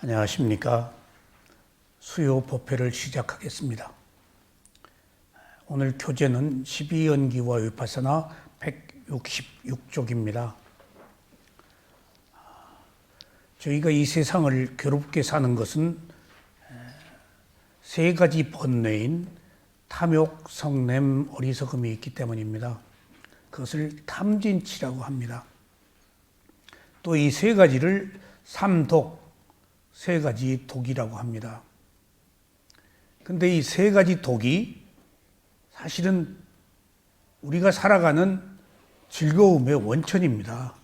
안녕하십니까. 수요 법회를 시작하겠습니다. 오늘 교재는 12연기와 위파사나 166쪽입니다. 저희가 이 세상을 괴롭게 사는 것은 세 가지 번뇌인 탐욕, 성냄, 어리석음이 있기 때문입니다. 그것을 탐진치라고 합니다. 또 이 세 가지를 삼독, 세 가지 독이라고 합니다. 근데 이 세 가지 독이 사실은 우리가 살아가는 즐거움의 원천입니다.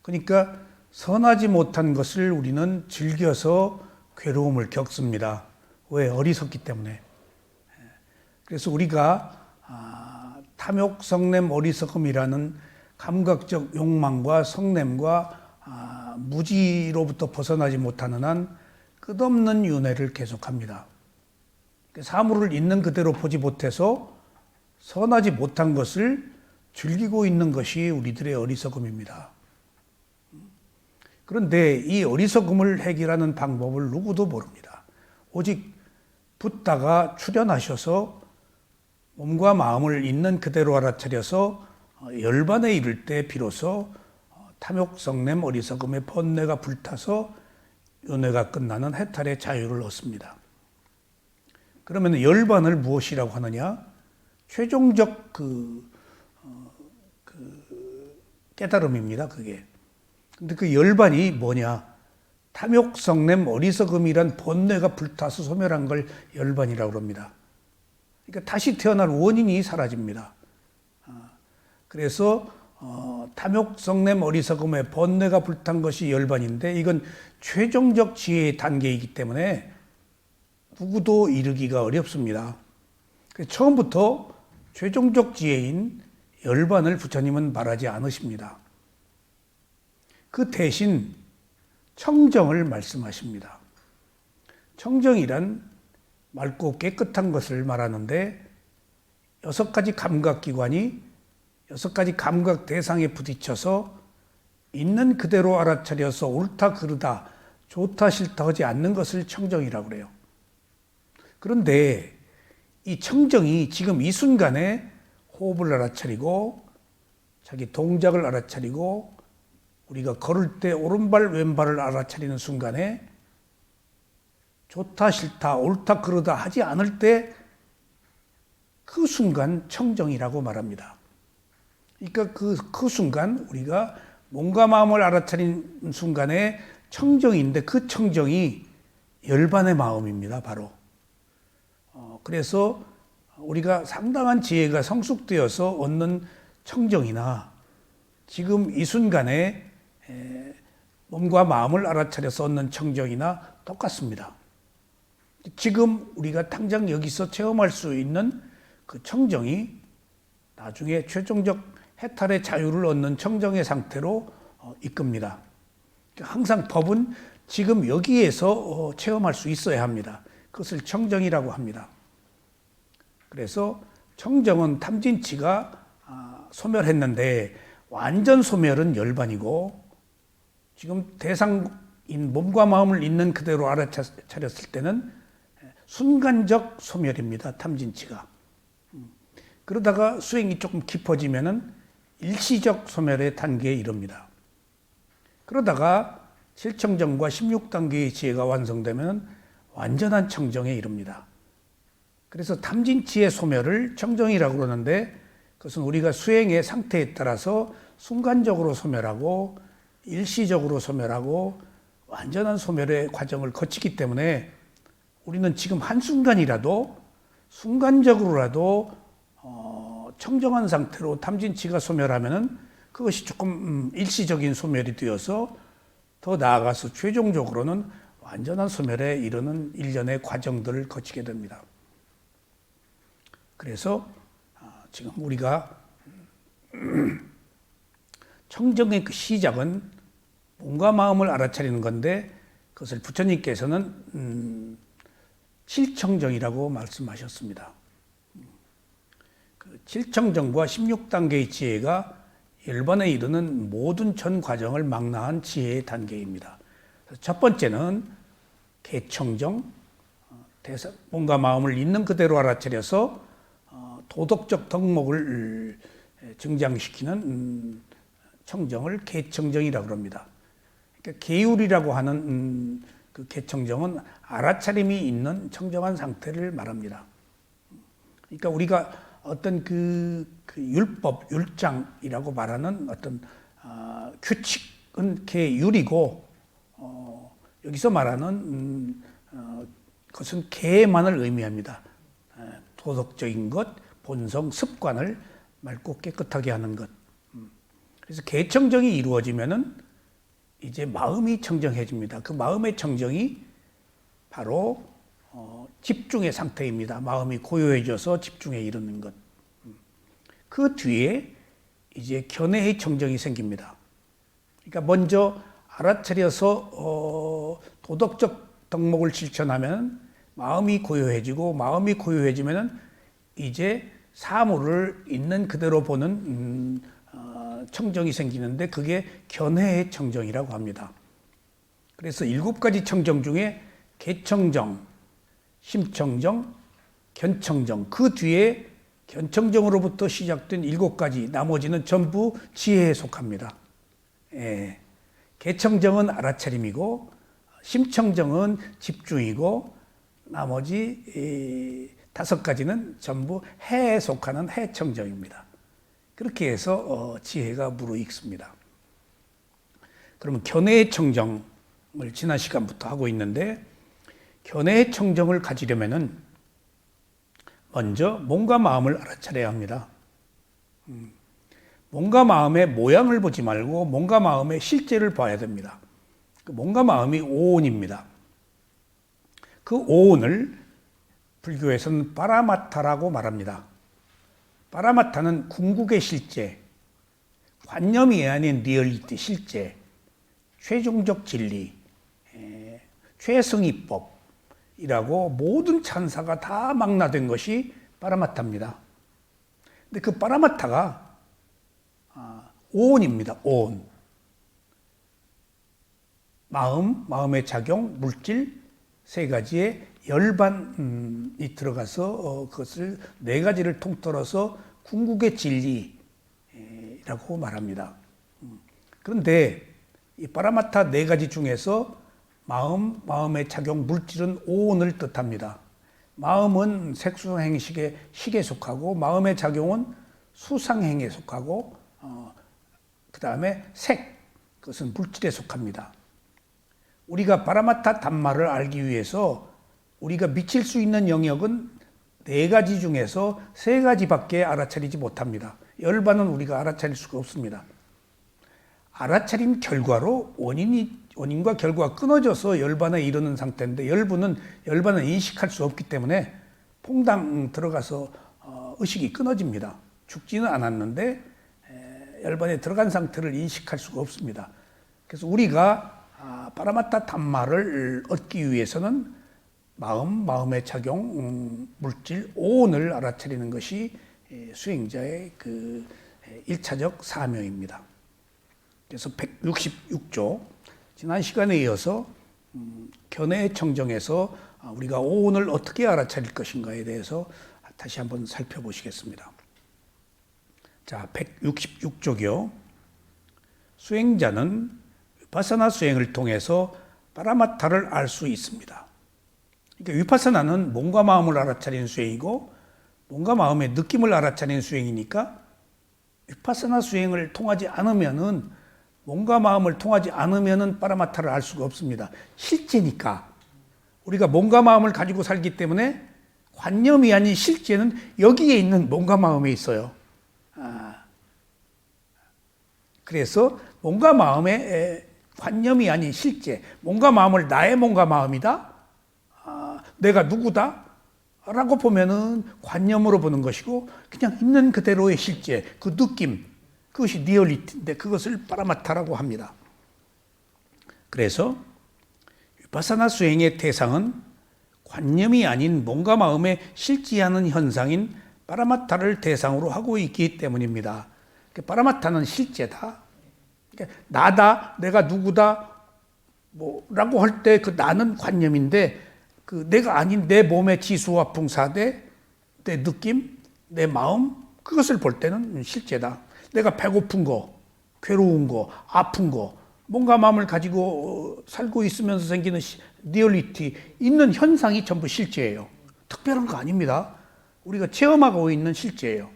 그러니까 선하지 못한 것을 우리는 즐겨서 괴로움을 겪습니다. 왜? 어리석기 때문에. 그래서 우리가 탐욕, 성냄, 어리석음이라는 감각적 욕망과 성냄과 무지로부터 벗어나지 못하는 한 끝없는 윤회를 계속합니다. 사물을 있는 그대로 보지 못해서 선하지 못한 것을 즐기고 있는 것이 우리들의 어리석음입니다. 그런데 이 어리석음을 해결하는 방법을 누구도 모릅니다. 오직 붓다가 출현하셔서 몸과 마음을 있는 그대로 알아차려서 열반에 이를 때 비로소 탐욕, 성냄, 어리석음의 번뇌가 불타서 윤회가 끝나는 해탈의 자유를 얻습니다. 그러면 열반을 무엇이라고 하느냐? 최종적 깨달음입니다. 그게. 근데 그 열반이 뭐냐? 탐욕, 성냄, 어리석음이란 번뇌가 불타서 소멸한 걸 열반이라고 합니다. 그러니까 다시 태어날 원인이 사라집니다. 그래서 탐욕, 성냄, 어리석음의 번뇌가 불탄 것이 열반인데 이건 최종적 지혜의 단계이기 때문에 누구도 이르기가 어렵습니다. 그래서 처음부터 최종적 지혜인 열반을 부처님은 말하지 않으십니다. 그 대신 청정을 말씀하십니다. 청정이란 맑고 깨끗한 것을 말하는데 6가지 감각기관이 6가지 감각 대상에 부딪혀서 있는 그대로 알아차려서 옳다 그르다 좋다 싫다 하지 않는 것을 청정이라고 그래요. 그런데 이 청정이 지금 이 순간에 호흡을 알아차리고 자기 동작을 알아차리고 우리가 걸을 때 오른발 왼발을 알아차리는 순간에 좋다 싫다 옳다 그르다 하지 않을 때 그 순간 청정이라고 말합니다. 그러니까 그 순간 우리가 몸과 마음을 알아차린 순간에 청정인데 그 청정이 열반의 마음입니다. 바로. 그래서 우리가 상당한 지혜가 성숙되어서 얻는 청정이나 지금 이 순간에 몸과 마음을 알아차려서 얻는 청정이나 똑같습니다. 지금 우리가 당장 여기서 체험할 수 있는 그 청정이 나중에 최종적 해탈의 자유를 얻는 청정의 상태로 이끕니다. 항상 법은 지금 여기에서 체험할 수 있어야 합니다. 그것을 청정이라고 합니다. 그래서 청정은 탐진치가 소멸했는데 완전 소멸은 열반이고 지금 대상인 몸과 마음을 있는 그대로 알아차렸을 때는 순간적 소멸입니다. 탐진치가. 그러다가 수행이 조금 깊어지면은 일시적 소멸의 단계에 이릅니다. 그러다가 7청정과 16단계의 지혜가 완성되면 완전한 청정에 이릅니다. 그래서 탐진치의 소멸을 청정이라고 그러는데 그것은 우리가 수행의 상태에 따라서 순간적으로 소멸하고 일시적으로 소멸하고 완전한 소멸의 과정을 거치기 때문에 우리는 지금 한순간이라도 순간적으로라도 청정한 상태로 탐진치가 소멸하면은 그것이 조금 일시적인 소멸이 되어서 더 나아가서 최종적으로는 완전한 소멸에 이르는 일련의 과정들을 거치게 됩니다. 그래서 지금 우리가 청정의 그 시작은 몸과 마음을 알아차리는 건데 그것을 부처님께서는 7청정이라고 말씀하셨습니다. 7청정과 16단계의 지혜가 열반에 이르는 모든 전 과정을 망라한 지혜의 단계입니다. 첫 번째는 개청정, 몸과 마음을 있는 그대로 알아차려서 도덕적 덕목을 증장시키는 청정을 개청정이라고 합니다. 그러니까 계율이라고 하는 그 개청정은 알아차림이 있는 청정한 상태를 말합니다. 그러니까 우리가 어떤 그 율법, 율장이라고 말하는 어떤 규칙은 계율이고, 여기서 말하는 그것은 계만을 의미합니다. 도덕적인 것, 본성, 습관을 맑고 깨끗하게 하는 것. 그래서 개청정이 이루어지면은 이제 마음이 청정해집니다. 그 마음의 청정이 바로 집중의 상태입니다. 마음이 고요해져서 집중에 이르는 것. 그 뒤에 이제 견해의 청정이 생깁니다. 그러니까 먼저 알아차려서 도덕적 덕목을 실천하면 마음이 고요해지고, 마음이 고요해지면은 이제 사물을 있는 그대로 보는 청정이 생기는데, 그게 견해의 청정이라고 합니다. 그래서 7가지 청정 중에 개청정, 심청정, 견청정, 그 뒤에 견청정으로부터 시작된 7가지, 나머지는 전부 지혜에 속합니다. 개청정은 알아차림이고, 심청정은 집중이고, 나머지 5가지는 전부 해에 속하는 해청정입니다. 그렇게 해서 지혜가 무르익습니다. 그러면 견해의 청정을 지난 시간부터 하고 있는데, 견해의 청정을 가지려면은 먼저 몸과 마음을 알아차려야 합니다. 몸과 마음의 모양을 보지 말고 몸과 마음의 실제를 봐야 됩니다. 몸과 마음이 오온입니다. 그 오온을 불교에서는 빠라마타라고 말합니다. 빠라마타는 궁극의 실제, 관념이 아닌 리얼리티, 실제, 최종적 진리, 최승이법이라고 모든 찬사가 다 망라된 것이 빠라마타입니다. 근데 그 빠라마타가 오온입니다. 오온. 마음, 마음의 작용, 물질 3가지의 열반이 들어가서 그것을 4가지를 통틀어서 궁극의 진리라고 말합니다. 그런데 이 빠라마타 4가지 중에서 마음, 마음의 작용, 물질은 오온을 뜻합니다. 마음은 색수행식의 식에 속하고, 마음의 작용은 수상행에 속하고, 그 다음에 색, 그것은 물질에 속합니다. 우리가 빠라마타 담마를 알기 위해서 우리가 미칠 수 있는 영역은 4가지 중에서 3가지밖에 알아차리지 못합니다. 열반은 우리가 알아차릴 수가 없습니다. 알아차림 결과로 원인과 결과가 끊어져서 열반에 이르는 상태인데, 열반은 인식할 수 없기 때문에 퐁당 들어가서 의식이 끊어집니다. 죽지는 않았는데 열반에 들어간 상태를 인식할 수가 없습니다. 그래서 우리가 빠라마타 담마를 얻기 위해서는 마음, 마음의 작용, 물질, 오온을 알아차리는 것이 수행자의 그 1차적 사명입니다. 그래서 166조, 지난 시간에 이어서 견해의 청정에서 우리가 오온을 어떻게 알아차릴 것인가에 대해서 다시 한번 살펴보시겠습니다. 자, 166조요. 수행자는 위파사나 수행을 통해서 빠라마타를 알 수 있습니다. 그러니까 위파사나는 몸과 마음을 알아차리는 수행이고, 몸과 마음의 느낌을 알아차리는 수행이니까, 위파사나 수행을 통하지 않으면은, 몸과 마음을 통하지 않으면은 빠라마타를 알 수가 없습니다. 실제니까. 우리가 몸과 마음을 가지고 살기 때문에 관념이 아닌 실제는 여기에 있는 몸과 마음에 있어요. 그래서 몸과 마음의 관념이 아닌 실제, 몸과 마음을 나의 몸과 마음이다, 내가 누구다 라고 보면은 관념으로 보는 것이고, 그냥 있는 그대로의 실제, 그 느낌, 그것이 리얼리티인데 그것을 빠라마타라고 합니다. 그래서 위파사나 수행의 대상은 관념이 아닌 몸과 마음에 실지하는 현상인 빠라마타를 대상으로 하고 있기 때문입니다. 빠라마타는 실제다. 나다, 내가 누구다, 뭐라고 할 때 그 나는 관념인데 그 내가 아닌 내 몸의 지수와 풍사대, 내 느낌, 내 마음 그것을 볼 때는 실제다. 내가 배고픈 거, 괴로운 거, 아픈 거, 뭔가 마음을 가지고 살고 있으면서 생기는 리얼리티, 있는 현상이 전부 실제예요. 특별한 거 아닙니다. 우리가 체험하고 있는 실제예요.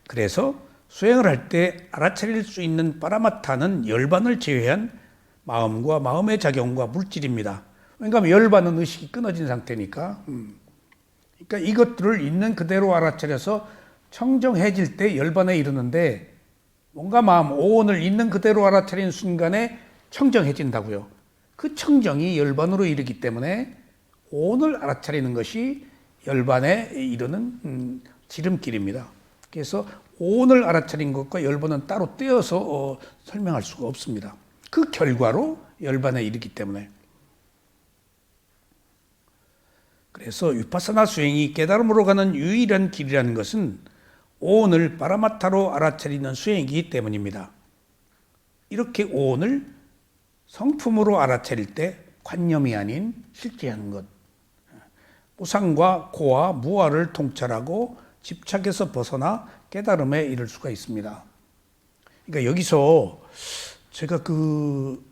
그래서 수행을 할 때 알아차릴 수 있는 파라마타는 열반을 제외한 마음과 마음의 작용과 물질입니다. 왜냐하면 열반은 의식이 끊어진 상태니까. 그러니까 이것들을 있는 그대로 알아차려서 청정해질 때 열반에 이르는데 뭔가 마음, 오온을 있는 그대로 알아차린 순간에 청정해진다고요. 그 청정이 열반으로 이르기 때문에 오온을 알아차리는 것이 열반에 이르는 지름길입니다. 그래서 오온을 알아차린 것과 열반은 따로 떼어서 설명할 수가 없습니다. 그 결과로 열반에 이르기 때문에. 그래서 위파사나 수행이 깨달음으로 가는 유일한 길이라는 것은 오온을 파라마타로 알아차리는 수행이기 때문입니다. 이렇게 오온을 성품으로 알아차릴 때 관념이 아닌 실제하는 것, 무상과 고와 무아를 통찰하고 집착에서 벗어나 깨달음에 이를 수가 있습니다. 그러니까 여기서 제가 그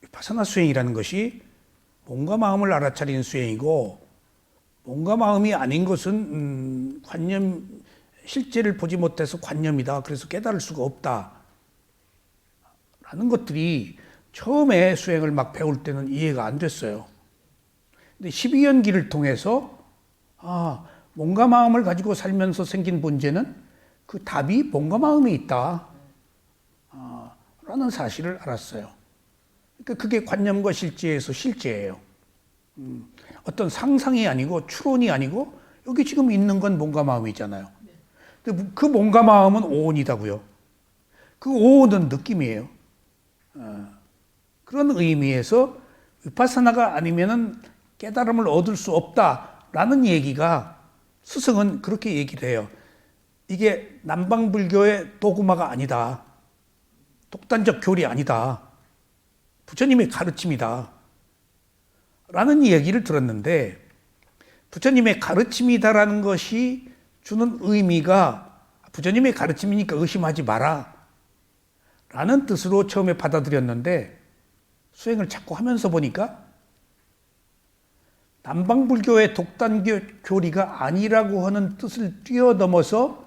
위파사나 수행이라는 것이 몸과 마음을 알아차리는 수행이고 몸과 마음이 아닌 것은 관념, 실제를 보지 못해서 관념이다. 그래서 깨달을 수가 없다. 라는 것들이 처음에 수행을 막 배울 때는 이해가 안 됐어요. 근데 12연기를 통해서 몸과 마음을 가지고 살면서 생긴 문제는 그 답이 몸과 마음에 있다. 라는 사실을 알았어요. 그러니까 그게 관념과 실제에서 실제예요. 어떤 상상이 아니고 추론이 아니고 여기 지금 있는 건 몸과 마음이잖아요. 근데 그 몸과 마음은 오온이다고요. 그 오온은 느낌이에요. 그런 의미에서 위파사나가 아니면은 깨달음을 얻을 수 없다라는 얘기가 스승은 그렇게 얘기를 해요. 이게 남방불교의 도구마가 아니다. 독단적 교리 아니다. 부처님의 가르침이다. 라는 이야기를 들었는데 부처님의 가르침이다라는 것이 주는 의미가 부처님의 가르침이니까 의심하지 마라. 라는 뜻으로 처음에 받아들였는데 수행을 자꾸 하면서 보니까 남방불교의 독단교 교리가 아니라고 하는 뜻을 뛰어넘어서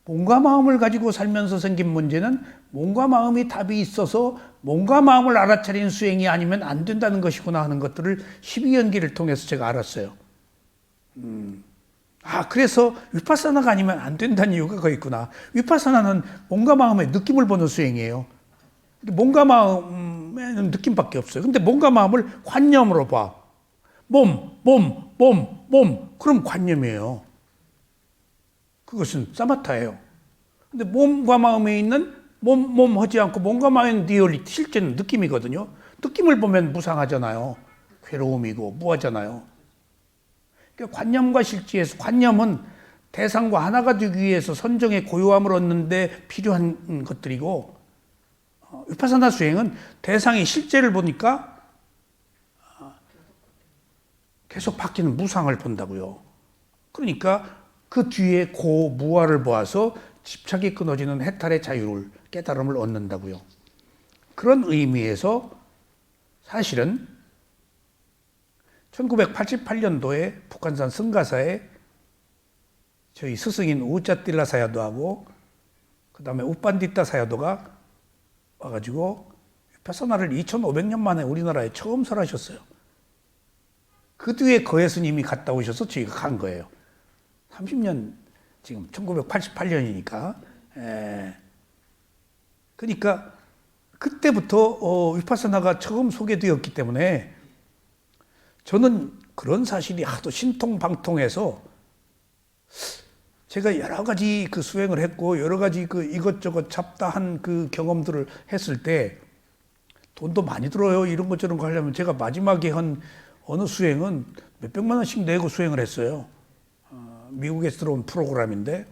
몸과 마음을 가지고 살면서 생긴 문제는 몸과 마음이 답이 있어서 몸과 마음을 알아차리는 수행이 아니면 안 된다는 것이구나 하는 것들을 12연기를 통해서 제가 알았어요. 그래서 위파사나가 아니면 안 된다는 이유가 거기 있구나. 위파사나는 몸과 마음의 느낌을 보는 수행이에요. 몸과 마음에는 느낌밖에 없어요. 근데 몸과 마음을 관념으로 봐. 몸. 그럼 관념이에요. 그것은 사마타예요. 근데 몸과 마음에 있는 몸 하지 않고 몸과 마음에 있는 리얼리티, 실제는 느낌이거든요. 느낌을 보면 무상하잖아요. 괴로움이고 무하잖아요. 그러니까 관념과 실제에서 관념은 대상과 하나가 되기 위해서 선정의 고요함을 얻는데 필요한 것들이고 위파사나 수행은 대상의 실제를 보니까 계속 바뀌는 무상을 본다고요. 그러니까 그 뒤에 무아를 보아서 집착이 끊어지는 해탈의 자유를 깨달음을 얻는다고요. 그런 의미에서 사실은 1988년도에 북한산 성가사에 저희 스승인 우짜틸라 사야도하고 그 다음에 우빤디따 사야도가 와가지고 위파사나를 2500년 만에 우리나라에 처음 설하셨어요. 그 뒤에 거해 스님이 갔다 오셔서 저희가 간 거예요. 30년, 지금 1988년이니까. 그러니까 그때부터 위파사나가 처음 소개되었기 때문에 저는 그런 사실이 하도 신통방통해서 제가 여러 가지 그 수행을 했고 여러 가지 그 이것저것 잡다한 그 경험들을 했을 때 돈도 많이 들어요. 이런 것 저런 거 하려면 제가 마지막에 한 어느 수행은 몇백만 원씩 내고 수행을 했어요. 미국에서 들어온 프로그램인데.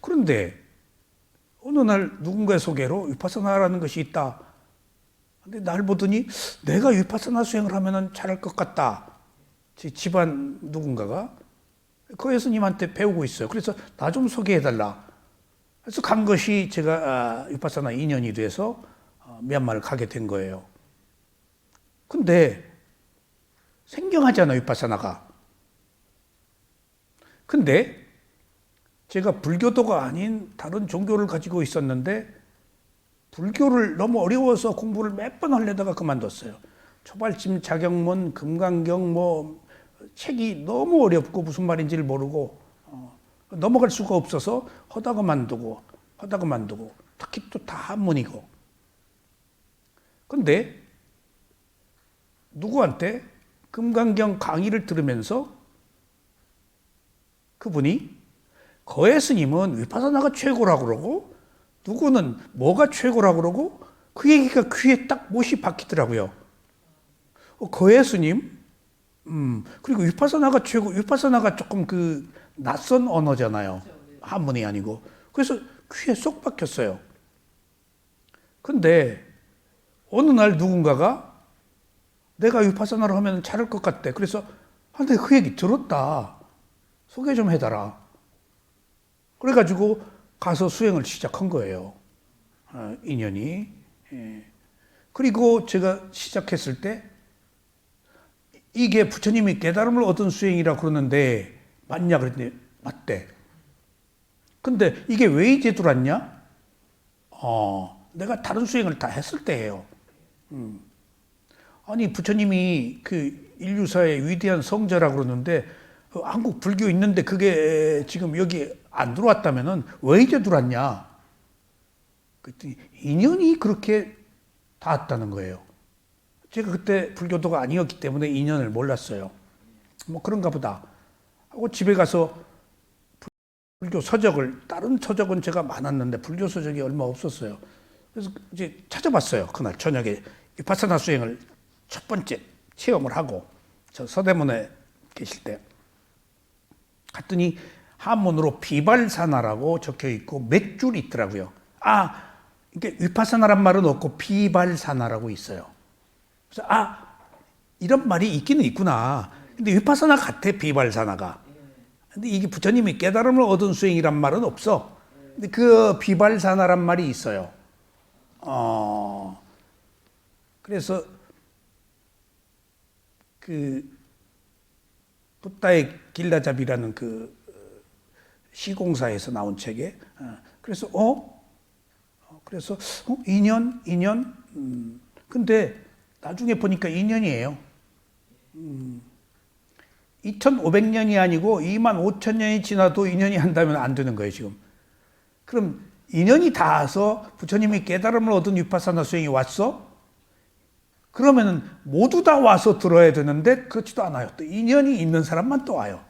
그런데 어느 날 누군가의 소개로 위파사나라는 것이 있다. 근데 날 보더니 내가 위파사나 수행을 하면 잘할 것 같다. 제 집안 누군가가 그 예수님한테 배우고 있어요. 그래서 나 좀 소개해달라. 그래서 간 것이 제가 위파사나 2년이 돼서 미얀마를 가게 된 거예요. 근데 생경하잖아요, 위파사나가. 근데 제가 불교도가 아닌 다른 종교를 가지고 있었는데 불교를 너무 어려워서 공부를 몇 번 하려다가 그만뒀어요. 초발심 자경문, 금강경 뭐 책이 너무 어렵고 무슨 말인지를 모르고 넘어갈 수가 없어서 하다가 만두고 특히 또 다 한문이고. 근데 누구한테 금강경 강의를 들으면서 그분이 거해 스님은 위파사나가 최고라고 그러고 누구는 뭐가 최고라고 그러고 그 얘기가 귀에 딱 못이 박히더라고요. 거해 스님? 그리고 위파사나가 최고, 위파사나가 조금 그 낯선 언어잖아요. 한문이 아니고. 그래서 귀에 쏙 박혔어요. 근데 어느 날 누군가가 내가 위파사나를 하면 잘할 것 같대. 그래서 내가 그 얘기 들었다. 소개 좀 해달라. 그래가지고 가서 수행을 시작한 거예요. 인연이. 그리고 제가 시작했을 때 이게 부처님이 깨달음을 얻은 수행이라 그러는데 맞냐 그랬더니 맞대. 근데 이게 왜 이제 들어왔냐? 내가 다른 수행을 다 했을 때예요. 아니 부처님이 그 인류사의 위대한 성자라 그러는데 한국 불교 있는데 그게 지금 여기 안 들어왔다면은 왜 이제 들어왔냐? 그랬더니 인연이 그렇게 닿았다는 거예요. 제가 그때 불교도가 아니었기 때문에 인연을 몰랐어요. 뭐 그런가 보다 하고 집에 가서 불교 서적을, 다른 서적은 제가 많았는데 불교 서적이 얼마 없었어요. 그래서 이제 찾아봤어요. 그날 저녁에 위파사나 수행을 첫 번째 체험을 하고 저 서대문에 계실 때 갔더니 한문으로 비발사나라고 적혀 있고 몇 줄이 있더라고요. 이게 위파사나란 말은 없고 비발사나라고 있어요. 그래서 이런 말이 있기는 있구나. 근데 위파사나 같아, 비발사나가. 근데 이게 부처님이 깨달음을 얻은 수행이란 말은 없어. 근데 그 비발사나란 말이 있어요. 그래서 그 붓다의 길라잡이라는 그 시공사에서 나온 책에 그래서 그래서 2년 근데 나중에 보니까 2년이에요. 2500년이 아니고 25,000년이 지나도 2년이 한다면 안 되는 거예요, 지금. 그럼 2년이 닿아서 부처님이 깨달음을 얻은 위파사나 수행이 왔어? 그러면은 모두 다 와서 들어야 되는데 그렇지도 않아요. 또 인연이 있는 사람만 또 와요.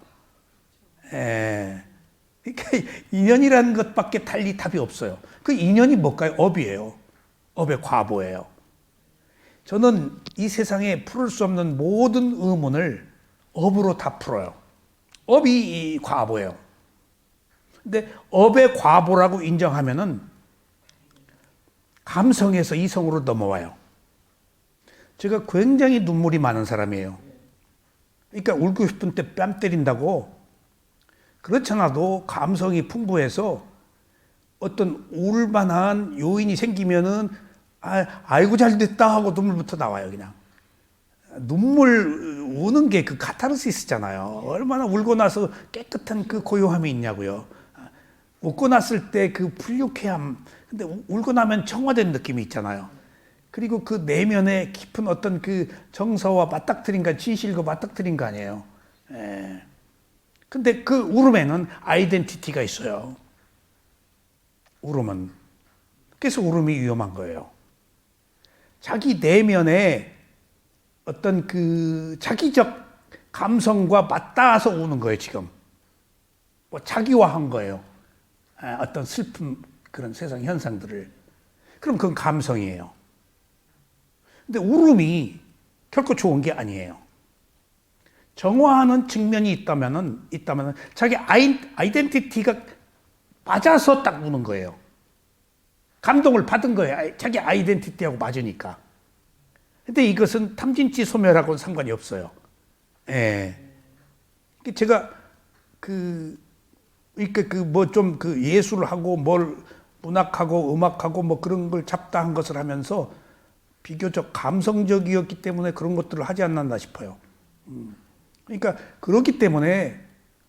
그러니까 인연이라는 것밖에 달리 답이 없어요. 그 인연이 뭘까요? 업이에요. 업의 과보예요. 저는 이 세상에 풀을 수 없는 모든 의문을 업으로 다 풀어요. 업이 이 과보예요. 근데 업의 과보라고 인정하면은 감성에서 이성으로 넘어와요. 제가 굉장히 눈물이 많은 사람이에요. 그러니까 울고 싶은 때 뺨 때린다고 그렇잖아도 감성이 풍부해서 어떤 울만한 요인이 생기면은 아이고 잘 됐다 하고 눈물부터 나와요. 그냥 눈물 우는 게 그 카타르시스잖아요. 얼마나 울고 나서 깨끗한 그 고요함이 있냐고요. 웃고 났을 때 그 불쾌함. 근데 울고 나면 정화된 느낌이 있잖아요. 그리고 그 내면에 깊은 어떤 그 정서와 맞닥뜨린 거, 진실과 맞닥뜨린 거 아니에요. 근데 그 울음에는 아이덴티티가 있어요. 울음은. 그래서 울음이 위험한 거예요. 자기 내면에 어떤 그 자기적 감성과 맞닿아서 우는 거예요, 지금. 뭐 자기화한 거예요. 어떤 슬픔, 그런 세상 현상들을. 그럼 그건 감성이에요. 근데 울음이 결코 좋은 게 아니에요. 정화하는 측면이 있다면은 자기 아이덴티티가 맞아서 딱 우는 거예요. 감동을 받은 거예요. 자기 아이덴티티하고 맞으니까. 근데 이것은 탐진치 소멸하고는 상관이 없어요. 예. 제가 예술을 하고 뭘 문학하고 음악하고 뭐 그런 걸 잡다한 것을 하면서 비교적 감성적이었기 때문에 그런 것들을 하지 않았나 싶어요. 그러니까 그렇기 때문에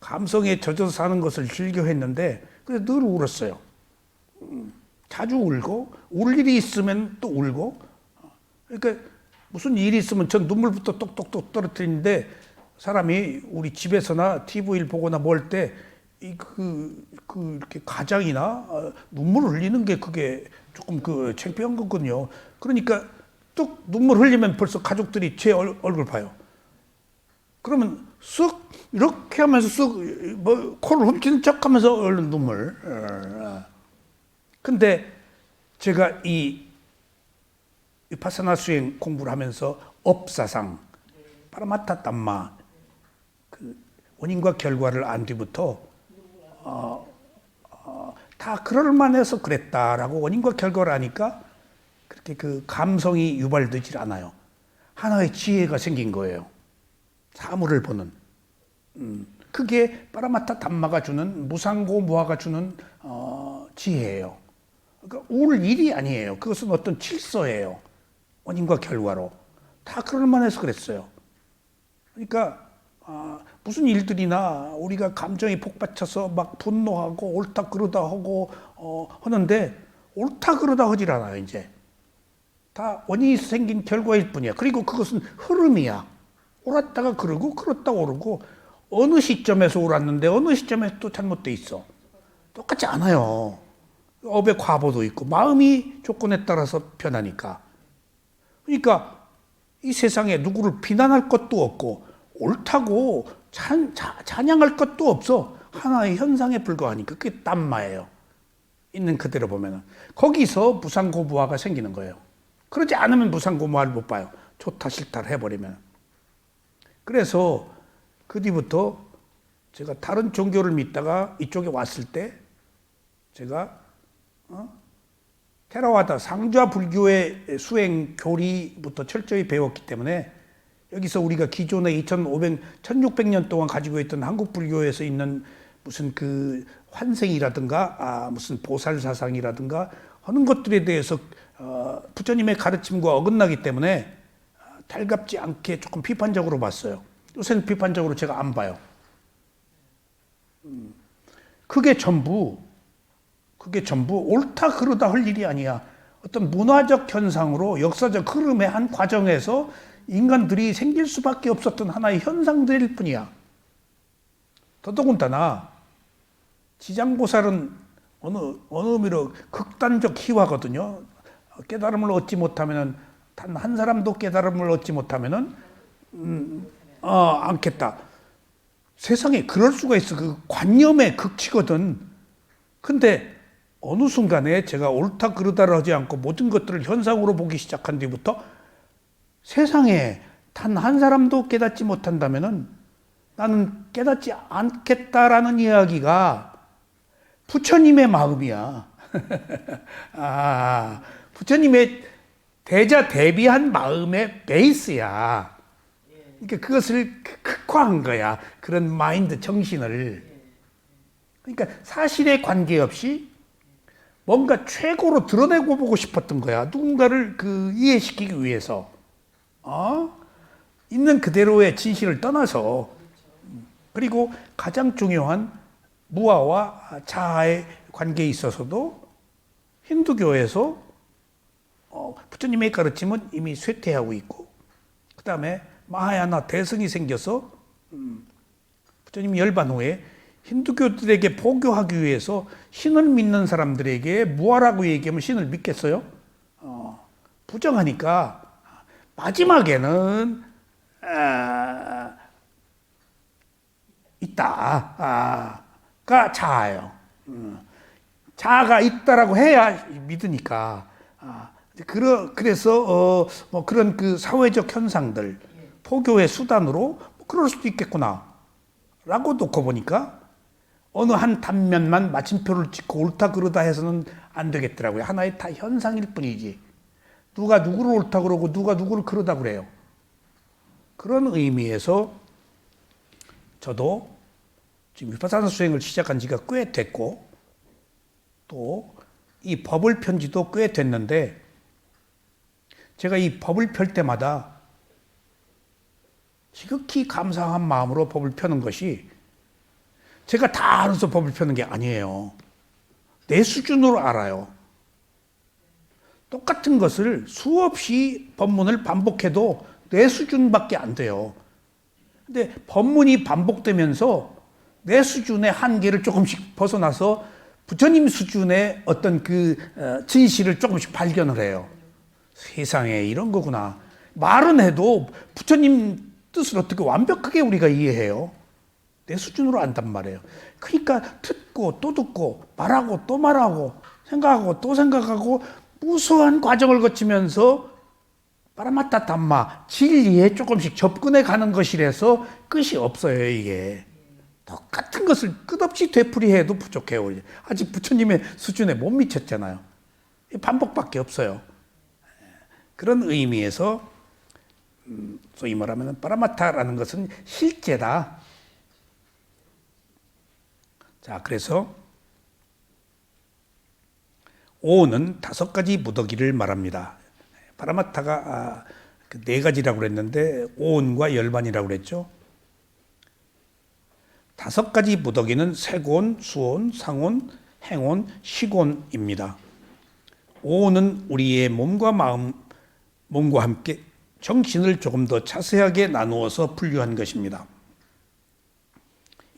감성에 젖어서 사는 것을 즐겨 했는데 그래서 늘 울었어요. 자주 울고 울 일이 있으면 또 울고. 그러니까 무슨 일이 있으면 전 눈물부터 똑똑똑 떨어뜨리는데 사람이 우리 집에서나 TV를 보거나 뭐 할 때 이렇게 가장이나 눈물 흘리는 게 그게 조금 창피한 거거든요. 그러니까 뚝 눈물 흘리면 벌써 가족들이 제 얼굴 봐요. 그러면 쓱 이렇게 하면서 쓱 뭐 코를 훔치는 척하면서 얼른 눈물. 근데 제가 이 위파사나 수행 공부를 하면서 업사상 파라마타 담마 원인과 결과를 안 뒤부터 다 그럴 만해서 그랬다라고 원인과 결과를 아니까 그렇게 감성이 유발되질 않아요. 하나의 지혜가 생긴 거예요. 사물을 보는. 그게 파라마타 담마가 주는 무상고 무아가 주는 지혜예요. 그러니까 울 일이 아니에요. 그것은 어떤 질서예요. 원인과 결과로. 다 그럴 만해서 그랬어요. 그러니까 무슨 일들이나 우리가 감정이 폭받쳐서 막 분노하고 옳다 그러다 하고 하는데 옳다 그러다 하질 않아요. 이제 다 원인이 생긴 결과일 뿐이야. 그리고 그것은 흐름이야. 옳았다가 그러고 그렇다가 오르고 어느 시점에서 옳았는데 어느 시점에서 또 잘못돼 있어. 똑같지 않아요. 업의 과보도 있고 마음이 조건에 따라서 변하니까. 그러니까 이 세상에 누구를 비난할 것도 없고 옳다고 찬양할 것도 없어. 하나의 현상에 불과하니까 그게 땀마예요. 있는 그대로 보면은 거기서 무상고무화가 생기는 거예요. 그러지 않으면 무상고무화를 못 봐요. 좋다 싫다를 해버리면. 그래서 그 뒤부터 제가 다른 종교를 믿다가 이쪽에 왔을 때 제가 테라와다 상좌 불교의 수행 교리부터 철저히 배웠기 때문에 여기서 우리가 기존에 1600년 동안 가지고 있던 한국 불교에서 있는 무슨 환생이라든가 무슨 보살 사상이라든가 하는 것들에 대해서 부처님의 가르침과 어긋나기 때문에 달갑지 않게 조금 비판적으로 봤어요. 요새는 비판적으로 제가 안 봐요. 그게 전부 옳다 그러다 할 일이 아니야. 어떤 문화적 현상으로 역사적 흐름의 한 과정에서 인간들이 생길 수밖에 없었던 하나의 현상들일 뿐이야. 더더군다나 지장보살은 어느 의미로 극단적 희화거든요. 깨달음을 얻지 못하면은 단 한 사람도 깨달음을 얻지 못하면은 않겠다. 세상에 그럴 수가 있어. 그 관념의 극치거든. 근데 어느 순간에 제가 옳다 그르다를 하지 않고 모든 것들을 현상으로 보기 시작한 뒤부터 세상에 단 한 사람도 깨닫지 못한다면은 나는 깨닫지 않겠다라는 이야기가 부처님의 마음이야. 부처님의 대자 대비한 마음의 베이스야. 그러니까 그것을 극화한 거야. 그런 마인드 정신을. 그러니까 사실에 관계없이 뭔가 최고로 드러내고 보고 싶었던 거야. 누군가를 이해시키기 위해서. 있는 그대로의 진실을 떠나서. 그리고 가장 중요한 무아와 자아의 관계에 있어서도 힌두교에서 부처님의 가르침은 이미 쇠퇴하고 있고, 그 다음에 마하야나 대승이 생겨서 부처님 열반 후에 힌두교들에게 포교하기 위해서 신을 믿는 사람들에게 무아라고 얘기하면 신을 믿겠어요? 부정하니까 마지막에는 있다가 자아예요. 자아가 있다라고 해야 믿으니까. 그래서 뭐 그런 사회적 현상들, 포교의 수단으로 그럴 수도 있겠구나 라고 놓고 보니까 어느 한 단면만 마침표를 찍고 옳다 그르다 해서는 안 되겠더라고요. 하나의 다 현상일 뿐이지. 누가 누구를 옳다 그러고 누가 누구를 그르다 그래요. 그런 의미에서 저도 지금 위파사나 수행을 시작한 지가 꽤 됐고 또 이 법을 편 지도 꽤 됐는데 제가 이 법을 펼 때마다 지극히 감사한 마음으로 법을 펴는 것이 제가 다 알아서 법을 펴는 게 아니에요. 내 수준으로 알아요. 똑같은 것을 수없이 법문을 반복해도 내 수준밖에 안 돼요. 근데 법문이 반복되면서 내 수준의 한계를 조금씩 벗어나서 부처님 수준의 어떤 그 진실을 조금씩 발견을 해요. 세상에 이런 거구나. 말은 해도 부처님 뜻을 어떻게 완벽하게 우리가 이해해요? 내 수준으로 안단 말이에요. 그러니까 듣고 또 듣고 말하고 또 말하고 생각하고 또 생각하고 무수한 과정을 거치면서 파라마타 담마 진리에 조금씩 접근해 가는 것이라서 끝이 없어요. 이게 똑같은 것을 끝없이 되풀이해도 부족해요. 아직 부처님의 수준에 못 미쳤잖아요. 반복밖에 없어요. 그런 의미에서 소위 말하면 파라마타라는 것은 실제다. 자, 그래서 오는 5가지 무더기를 말합니다. 파라마타가 4가지라고 그랬는데 오온과 열반이라고 그랬죠. 5가지 무더기는 색온, 수온, 상온, 행온, 식온입니다. 오온은 우리의 몸과 몸과 함께 정신을 조금 더 자세하게 나누어서 분류한 것입니다.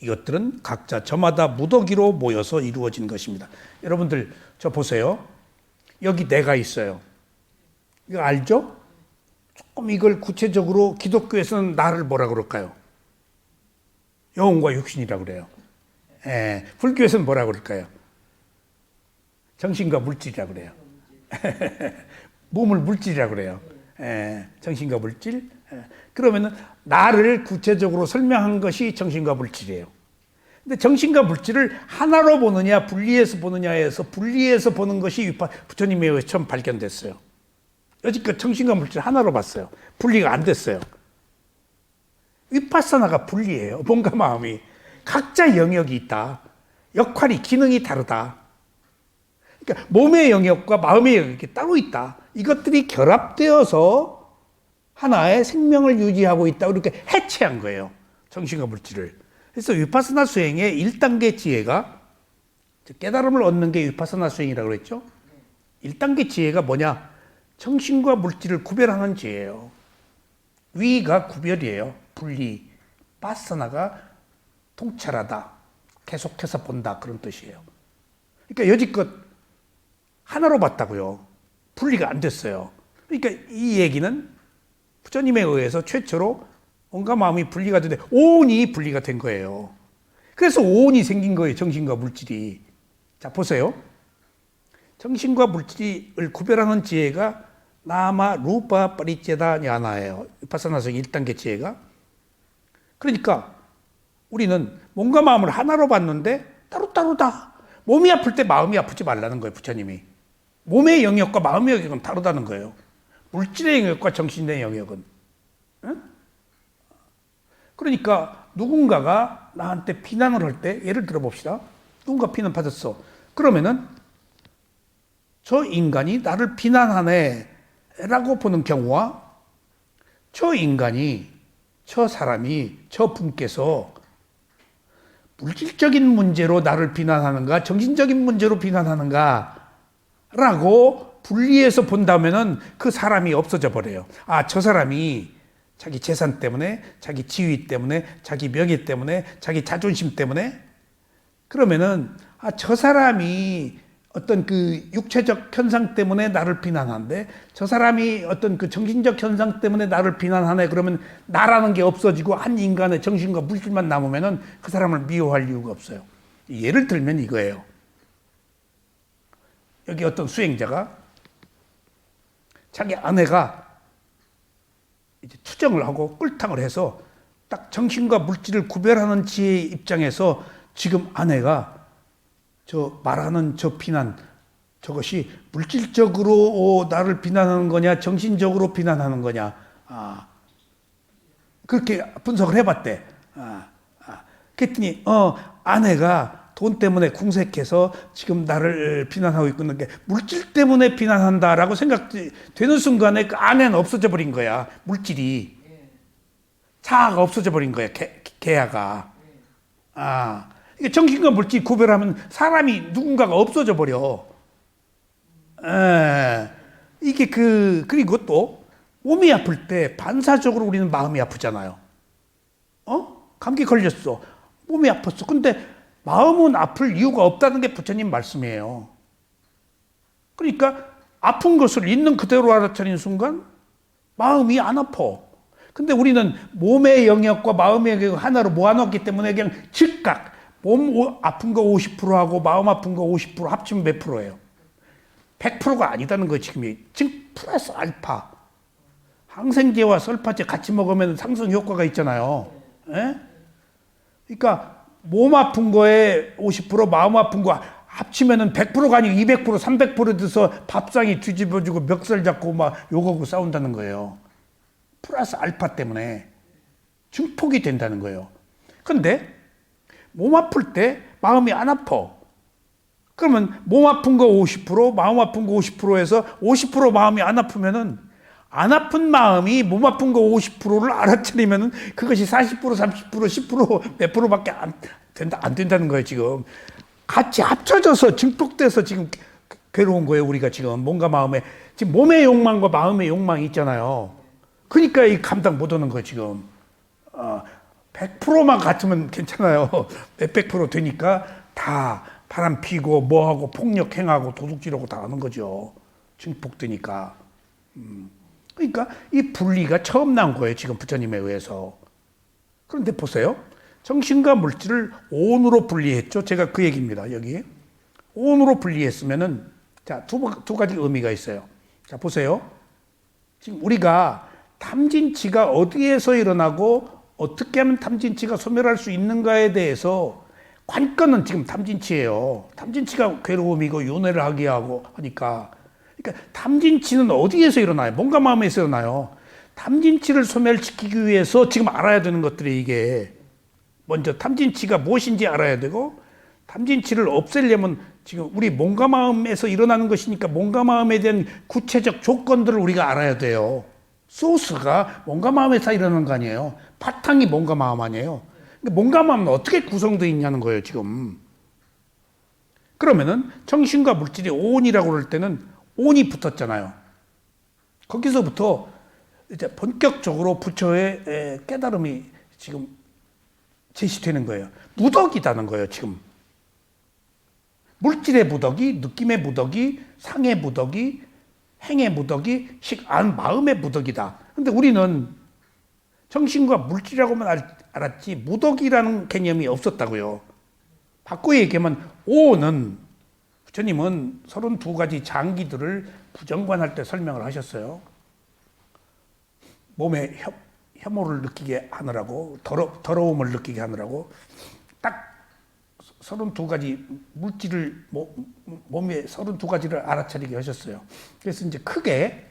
이것들은 각자 저마다 무더기로 모여서 이루어진 것입니다. 여러분들 저 보세요. 여기 내가 있어요. 이거 알죠? 조금 이걸 구체적으로 기독교에서는 나를 뭐라 그럴까요? 영혼과 육신이라고 그래요. 불교에서는 뭐라 그럴까요? 정신과 물질이라고 그래요. 몸을 물질이라고 그래요. 정신과 물질. 그러면은 나를 구체적으로 설명한 것이 정신과 물질이에요. 근데 정신과 물질을 하나로 보느냐 분리해서 보느냐에서 분리해서 보는 것이 부처님에 의해 처음 발견됐어요. 여지껏 정신과 물질 하나로 봤어요. 분리가 안 됐어요. 위파사나가 분리해요. 몸과 마음이. 각자 영역이 있다. 역할이, 기능이 다르다. 그러니까 몸의 영역과 마음의 영역이 따로 있다. 이것들이 결합되어서 하나의 생명을 유지하고 있다고 이렇게 해체한 거예요. 정신과 물질을. 그래서 위파사나 수행의 1단계 지혜가 깨달음을 얻는 게 위파사나 수행이라고 그랬죠. 1단계 지혜가 뭐냐? 정신과 물질을 구별하는 지혜예요. 위가 구별이에요. 분리. 파사나가 통찰하다. 계속해서 본다. 그런 뜻이에요. 그러니까 여지껏 하나로 봤다고요. 분리가 안 됐어요. 그러니까 이 얘기는 부처님에 의해서 최초로 온과 마음이 분리가 되는데 오온이 분리가 된 거예요. 그래서 오온이 생긴 거예요. 정신과 물질이. 자, 보세요. 정신과 물질을 구별하는 지혜가 나마 루파 파리체다 냐나예요. 파사나성 1단계 지혜가. 그러니까 우리는 몸과 마음을 하나로 봤는데 따로따로다. 몸이 아플 때 마음이 아프지 말라는 거예요. 부처님이. 몸의 영역과 마음의 영역은 다르다는 거예요. 물질의 영역과 정신의 영역은. 응? 그러니까 누군가가 나한테 비난을 할 때 예를 들어 봅시다. 누군가 비난 받았어. 그러면은 저 인간이 나를 비난하네 라고 보는 경우와 저 인간이, 저 사람이, 저 분께서 물질적인 문제로 나를 비난하는가 정신적인 문제로 비난하는가 라고 분리해서 본다면은 그 사람이 없어져 버려요. 아, 저 사람이 자기 재산 때문에, 자기 지위 때문에, 자기 명예 때문에, 자기 자존심 때문에 그러면은 아, 저 사람이 어떤 그 육체적 현상 때문에 나를 비난하는데 저 사람이 어떤 그 정신적 현상 때문에 나를 비난하네. 그러면 나라는 게 없어지고 한 인간의 정신과 물질만 남으면은 그 사람을 미워할 이유가 없어요. 예를 들면 이거예요. 여기 어떤 수행자가 자기 아내가 이제 투정을 하고 꿀탕을 해서 딱 정신과 물질을 구별하는 지혜의 입장에서 지금 아내가 저 말하는 저 비난, 저것이 물질적으로 나를 비난하는 거냐, 정신적으로 비난하는 거냐, 그렇게 분석을 해봤대. 그랬더니 아내가 돈 때문에 궁색해서 지금 나를 비난하고 있는 게 물질 때문에 비난한다라고 생각되는 순간에 그 아내는 없어져 버린 거야. 물질이. 자아가 없어져 버린 거야. 개야가. 이게 정신과 물질 구별하면 사람이 누군가가 없어져 버려. 이게 그리고 또 몸이 아플 때 반사적으로 우리는 마음이 아프잖아요. 감기 걸렸어. 몸이 아팠어. 근데 마음은 아플 이유가 없다는 게 부처님 말씀이에요. 그러니까 아픈 것을 있는 그대로 알아차리는 순간 마음이 안 아파. 근데 우리는 몸의 영역과 마음의 영역 하나로 모아놨기 때문에 그냥 즉각 몸 아픈 거 50%하고 마음 아픈 거 50% 합치면 몇 프로예요? 100%가 아니다는 거예요. 지금이. 지금 플러스 알파. 항생제와 설파제 같이 먹으면 상승 효과가 있잖아요. 예? 그러니까 몸 아픈 거에 50%, 마음 아픈 거 합치면은 100%가 아니고 200%, 300% 돼서 밥상이 뒤집어지고 멱살 잡고 막 욕하고 싸운다는 거예요. 플러스 알파 때문에 증폭이 된다는 거예요. 근데 몸 아플 때 마음이 안 아파. 그러면 몸 아픈 거 50%, 마음 아픈 거 50%에서 50% 마음이 안 아프면은 안 아픈 마음이 몸 아픈 거 50%를 알아차리면은 그것이 40%, 30%, 10%, 몇 프로밖에 안 된다는 거예요, 지금. 같이 합쳐져서 증폭돼서 지금 괴로운 거예요, 우리가 지금. 몸과 마음에. 지금 몸의 욕망과 마음의 욕망이 있잖아요. 그러니까 이 감당 못 하는 거예요, 지금. 100%만 같으면 괜찮아요. 몇백 프로 되니까 다 바람 피고 뭐하고 폭력행하고 도둑질하고 다 하는 거죠. 증폭되니까. 그러니까 이 분리가 처음 나온 거예요. 지금 부처님에 의해서. 그런데 보세요. 정신과 물질을 온으로 분리했죠. 제가 그 얘기입니다. 여기. 온으로 분리했으면은 자, 두 가지 의미가 있어요. 자, 보세요. 지금 우리가 탐진치가 어디에서 일어나고 어떻게 하면 탐진치가 소멸할 수 있는가에 대해서 관건은 지금 탐진치예요. 탐진치가 괴로움이고 윤회를 하게 하고 하니까. 그러니까 탐진치는 어디에서 일어나요? 몸과 마음에서 일어나요. 탐진치를 소멸시키기 위해서 지금 알아야 되는 것들이 이게 먼저 탐진치가 무엇인지 알아야 되고 탐진치를 없애려면 지금 우리 몸과 마음에서 일어나는 것이니까 몸과 마음에 대한 구체적 조건들을 우리가 알아야 돼요. 소스가 몸과 마음에서 일어나는 거 아니에요. 바탕이 몸과 마음 아니에요. 몸과 마음은 어떻게 구성되어 있냐는 거예요, 지금. 그러면은 정신과 물질이 온이라고 그럴 때는 온이 붙었잖아요. 거기서부터 이제 본격적으로 부처의 깨달음이 지금 제시되는 거예요. 무덕이라는 거예요, 지금. 물질의 무덕이, 느낌의 무덕이, 상의 무덕이, 행의 무덕이, 마음의 무덕이다. 근데 우리는 정신과 물질이라고만 알았지 무덕이라는 개념이 없었다고요. 바꿔 얘기하면 오는 부처님은 32가지 장기들을 부정관할 때 설명을 하셨어요. 몸에 혐오를 느끼게 하느라고 더러움을 느끼게 하느라고 딱 32가지 물질을 몸에 32가지를 알아차리게 하셨어요. 그래서 이제 크게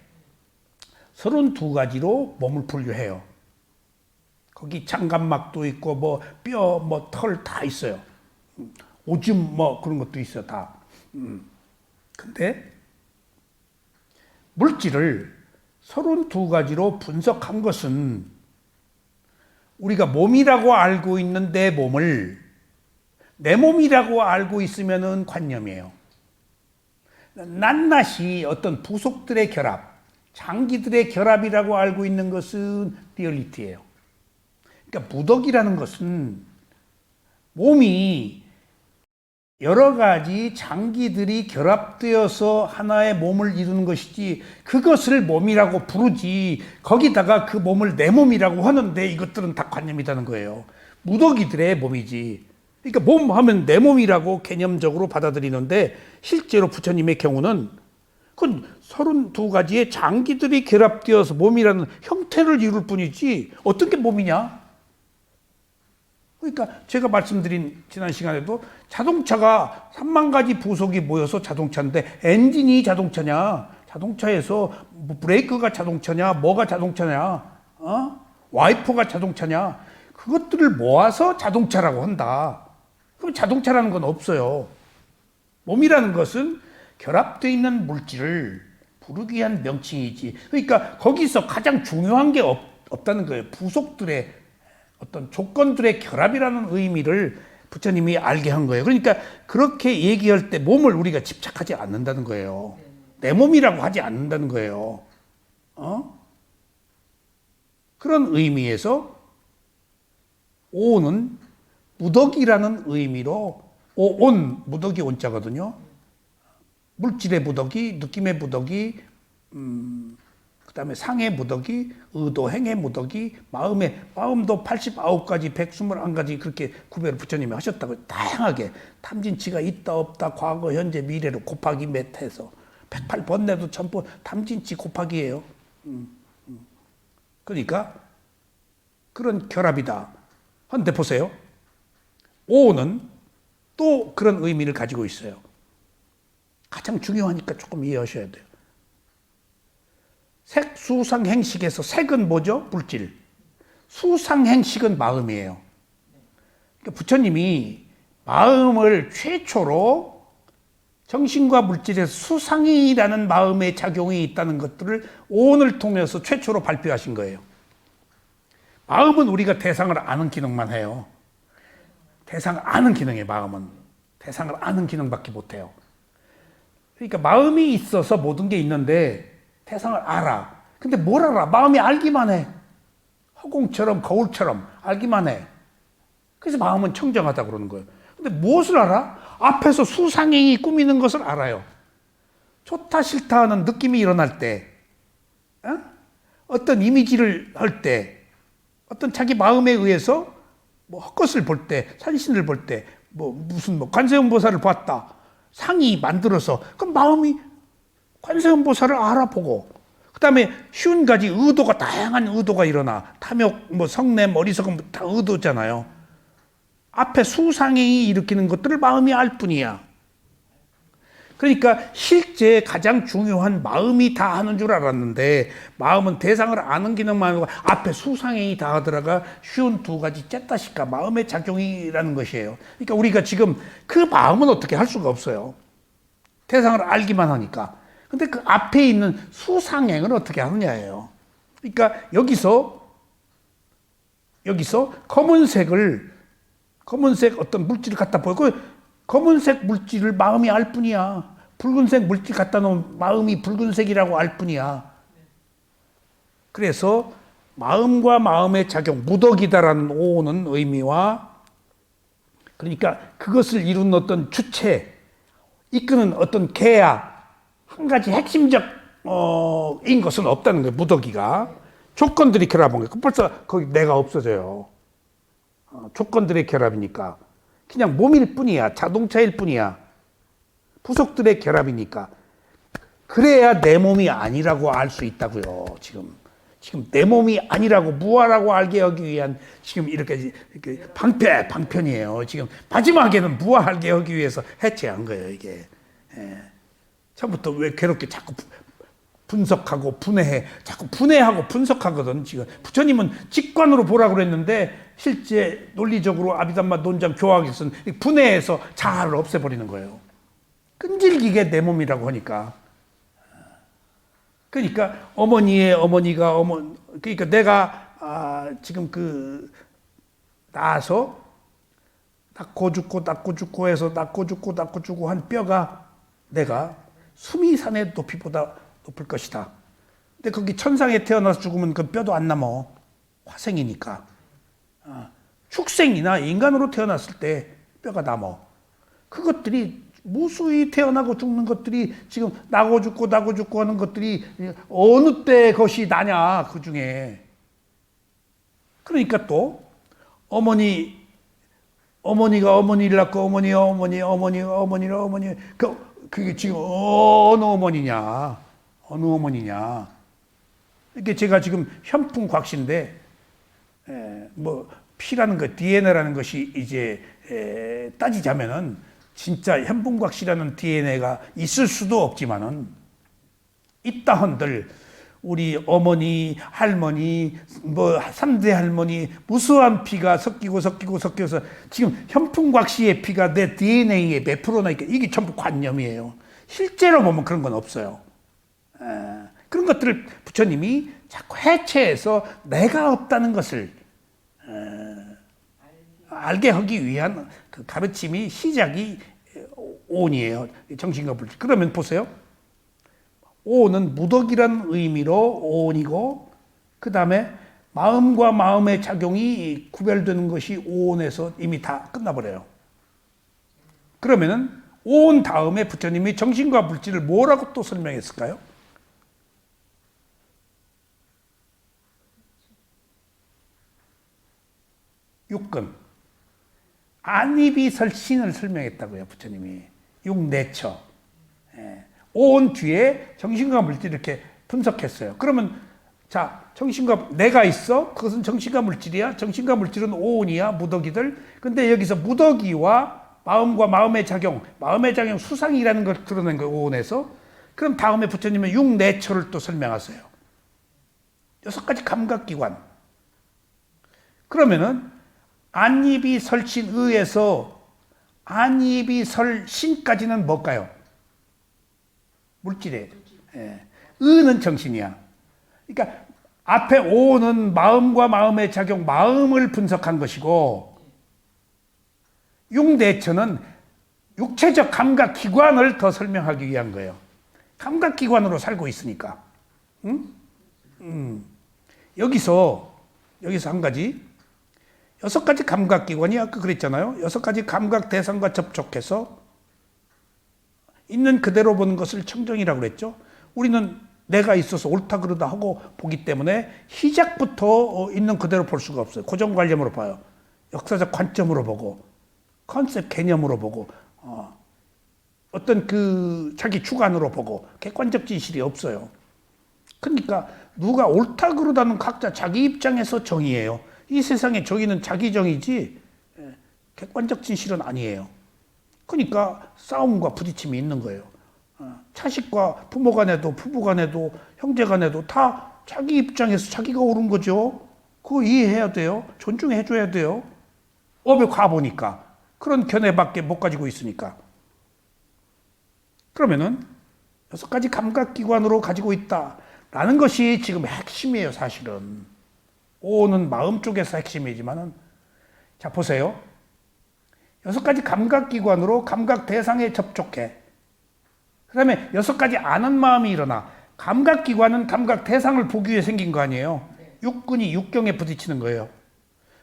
32가지로 몸을 분류해요. 거기 장갑막도 있고 뭐 뼈, 뭐 털 다 있어요. 오줌 뭐 그런 것도 있어 다. 근데 물질을 32가지로 분석한 것은 우리가 몸이라고 알고 있는 내 몸을 내 몸이라고 알고 있으면은 관념이에요. 낱낱이 어떤 부속들의 결합, 장기들의 결합이라고 알고 있는 것은 리얼리티예요. 그러니까 무덕이라는 것은 몸이 여러 가지 장기들이 결합되어서 하나의 몸을 이루는 것이지 그것을 몸이라고 부르지 거기다가 그 몸을 내 몸이라고 하는데 이것들은 다 관념이라는 거예요. 무덕이들의 몸이지. 그러니까 몸 하면 내 몸이라고 개념적으로 받아들이는데 실제로 부처님의 경우는 그건 32가지의 장기들이 결합되어서 몸이라는 형태를 이룰 뿐이지 어떤 게 몸이냐? 그러니까 제가 말씀드린 지난 시간에도 자동차가 3만 가지 부속이 모여서 자동차인데 엔진이 자동차냐, 자동차에서 뭐 브레이크가 자동차냐, 뭐가 자동차냐, 와이퍼가 자동차냐, 그것들을 모아서 자동차라고 한다. 그럼 자동차라는 건 없어요. 몸이라는 것은 결합되어 있는 물질을 부르기 위한 명칭이지. 그러니까 거기서 가장 중요한 게 없다는 거예요. 부속들의 어떤 조건들의 결합이라는 의미를 부처님이 알게 한 거예요. 그러니까 그렇게 얘기할 때 몸을 우리가 집착하지 않는다는 거예요. 내 몸이라고 하지 않는다는 거예요. 그런 의미에서 오는 무덕이라는 의미로 온, 무덕이 온자거든요. 물질의 무덕이, 느낌의 무덕이, 그 다음에 상의 무덕이, 의도, 행의 무덕이, 마음도 89가지, 121가지 그렇게 구별을 부처님이 하셨다고. 다양하게 탐진치가 있다 없다, 과거, 현재, 미래로 곱하기 몇 해서 108번내도 전부 탐진치 곱하기예요. 그러니까 그런 결합이다. 그런데 보세요. 오는 또 그런 의미를 가지고 있어요. 가장 중요하니까 조금 이해하셔야 돼요. 색, 수상, 행식에서 색은 뭐죠? 물질. 수상, 행식은 마음이에요. 그러니까 부처님이 마음을 최초로 정신과 물질에서 수상이라는 마음의 작용이 있다는 것들을 오온을 통해서 최초로 발표하신 거예요. 마음은 우리가 대상을 아는 기능만 해요. 대상을 아는 기능이에요, 마음은. 대상을 아는 기능밖에 못해요. 그러니까 마음이 있어서 모든 게 있는데 대상을 알아. 근데 뭘 알아? 마음이 알기만 해. 허공처럼 거울처럼 알기만 해. 그래서 마음은 청정하다고 그러는 거예요. 근데 무엇을 알아? 앞에서 수상행이 꾸미는 것을 알아요. 좋다 싫다 하는 느낌이 일어날 때, 어떤 이미지를 할 때, 어떤 자기 마음에 의해서 뭐 헛것을 볼 때, 산신을 볼 때, 무슨 관세음보살을 봤다. 상이 만들어서 그럼 마음이 관세음보살을 알아보고, 그 다음에 쉬운 가지 의도가, 다양한 의도가 일어나. 탐욕, 성냄, 어리석음 다 의도잖아요. 앞에 수상행이 일으키는 것들을 마음이 알 뿐이야. 그러니까 실제 가장 중요한 마음이 다 하는 줄 알았는데, 마음은 대상을 아는 기능만 하고 앞에 수상행이 다 하더라가 쉬운 두 가지 쨌다시까 마음의 작용이라는 것이에요. 그러니까 우리가 지금 그 마음은 어떻게 할 수가 없어요. 대상을 알기만 하니까. 근데 그 앞에 있는 수상행을 어떻게 하느냐예요. 그러니까 여기서 검은색 어떤 물질을 갖다 보이고, 검은색 물질을 마음이 알 뿐이야. 붉은색 물질 갖다 놓으면 마음이 붉은색이라고 알 뿐이야. 그래서 마음과 마음의 작용, 무덕이다라는 오는 의미와, 그러니까 그것을 이루는 어떤 주체, 이끄는 어떤 계약, 한 가지 핵심적 인 것은 없다는 거예요. 무덕이가 조건들이 결합한 거예요. 벌써 거기 내가 없어져요. 조건들의 결합이니까 그냥 몸일 뿐이야. 자동차일 뿐이야. 부속들의 결합이니까. 그래야 내 몸이 아니라고 알 수 있다고요. 지금 내 몸이 아니라고, 무아라고 알게 하기 위한 지금 이렇게 방편이에요. 지금 마지막에는 무아하게 하기 위해서 해체한 거예요. 이게. 처음부터 왜 괴롭게 자꾸 분석하고 분해해. 자꾸 분해하고 분석하거든. 지금 부처님은 직관으로 보라고 그랬는데 실제 논리적으로 아비담마 논장 교학에서는 분해해서 자아를 없애버리는 거예요. 끈질기게 내 몸이라고 하니까. 그러니까 어머니의 어머니가 그러니까 내가 지금 낳아서 낳고 죽고 해서 낳고 죽고 한 뼈가 내가 수미산의 높이보다 높을 것이다. 근데 거기 천상에 태어나서 죽으면 그 뼈도 안 남아. 화생이니까. 축생이나 인간으로 태어났을 때 뼈가 남아. 그것들이 무수히 태어나고 죽는 것들이 지금 나고 죽고 하는 것들이 어느 때 것이 나냐, 그 중에. 그러니까 또 어머니가 어머니를 낳고 어머니 그게 지금 어느 어머니냐. 이게 제가 지금 현풍 곽신데 피라는 것, DNA라는 것이 이제 따지자면은 진짜 현분곽씨라는 DNA가 있을 수도 없지만은 있다 한들 우리 어머니, 할머니, 뭐 3대 할머니 무수한 피가 섞여서 지금 현풍곽씨의 피가 내 DNA에 몇 프로나 있게 이게 전부 관념이에요. 실제로 보면 그런 건 없어요. 그런 것들을 부처님이 자꾸 해체해서 내가 없다는 것을 알게 하기 위한 그 가르침이 시작이 오온이에요. 정신과 물질. 그러면 보세요. 오온은 무덕이라는 의미로 오온이고, 그 다음에 마음과 마음의 작용이 구별되는 것이 오온에서 이미 다 끝나버려요. 그러면은 오온 다음에 부처님이 정신과 물질을 뭐라고 또 설명했을까요? 육근. 안이비설신을 설명했다고요, 부처님이. 육내처. 오온 뒤에 정신과 물질 이렇게 분석했어요. 그러면 자, 정신과 내가 있어? 그것은 정신과 물질이야? 정신과 물질은 오온이야, 무덕이들. 근데 여기서 무덕이와 마음과 마음의 작용 수상이라는 걸 드러낸 거예요, 오온에서. 그럼 다음에 부처님은 육내처를 또 설명하세요. 6가지 감각기관. 그러면은 안이비설신의에서 안이비설신까지는 뭘까요? 물질이에요. 의는 정신이야. 그러니까 앞에 오는 마음과 마음의 작용, 마음을 분석한 것이고, 육내처는 육체적 감각기관을 더 설명하기 위한 거예요. 감각기관으로 살고 있으니까. 여기서 한 가지, 6가지 감각기관이 아까 그랬잖아요. 6가지 감각 대상과 접촉해서 있는 그대로 보는 것을 청정이라고 그랬죠. 우리는 내가 있어서 옳다 그러다 하고 보기 때문에 시작부터 있는 그대로 볼 수가 없어요. 고정관념으로 봐요. 역사적 관점으로 보고 컨셉 개념으로 보고 어떤 그 자기 주관으로 보고 객관적 진실이 없어요. 그러니까 누가 옳다 그러다는 각자 자기 입장에서 정의예요. 이 세상의 정의는 자기 정의지 객관적 진실은 아니에요. 그러니까 싸움과 부딪힘이 있는 거예요. 자식과 부모 간에도 부부 간에도 형제 간에도 다 자기 입장에서 자기가 옳은 거죠. 그거 이해해야 돼요. 존중해 줘야 돼요. 업에 가보니까 그런 견해밖에 못 가지고 있으니까. 그러면은 6가지 감각기관으로 가지고 있다라는 것이 지금 핵심이에요, 사실은. 오는 마음 쪽에서 핵심이지만은, 자, 보세요. 6가지 감각기관으로 감각 대상에 접촉해. 그 다음에 6가지 아는 마음이 일어나. 감각기관은 감각 대상을 보기 위해 생긴 거 아니에요? 육근이 육경에 부딪히는 거예요.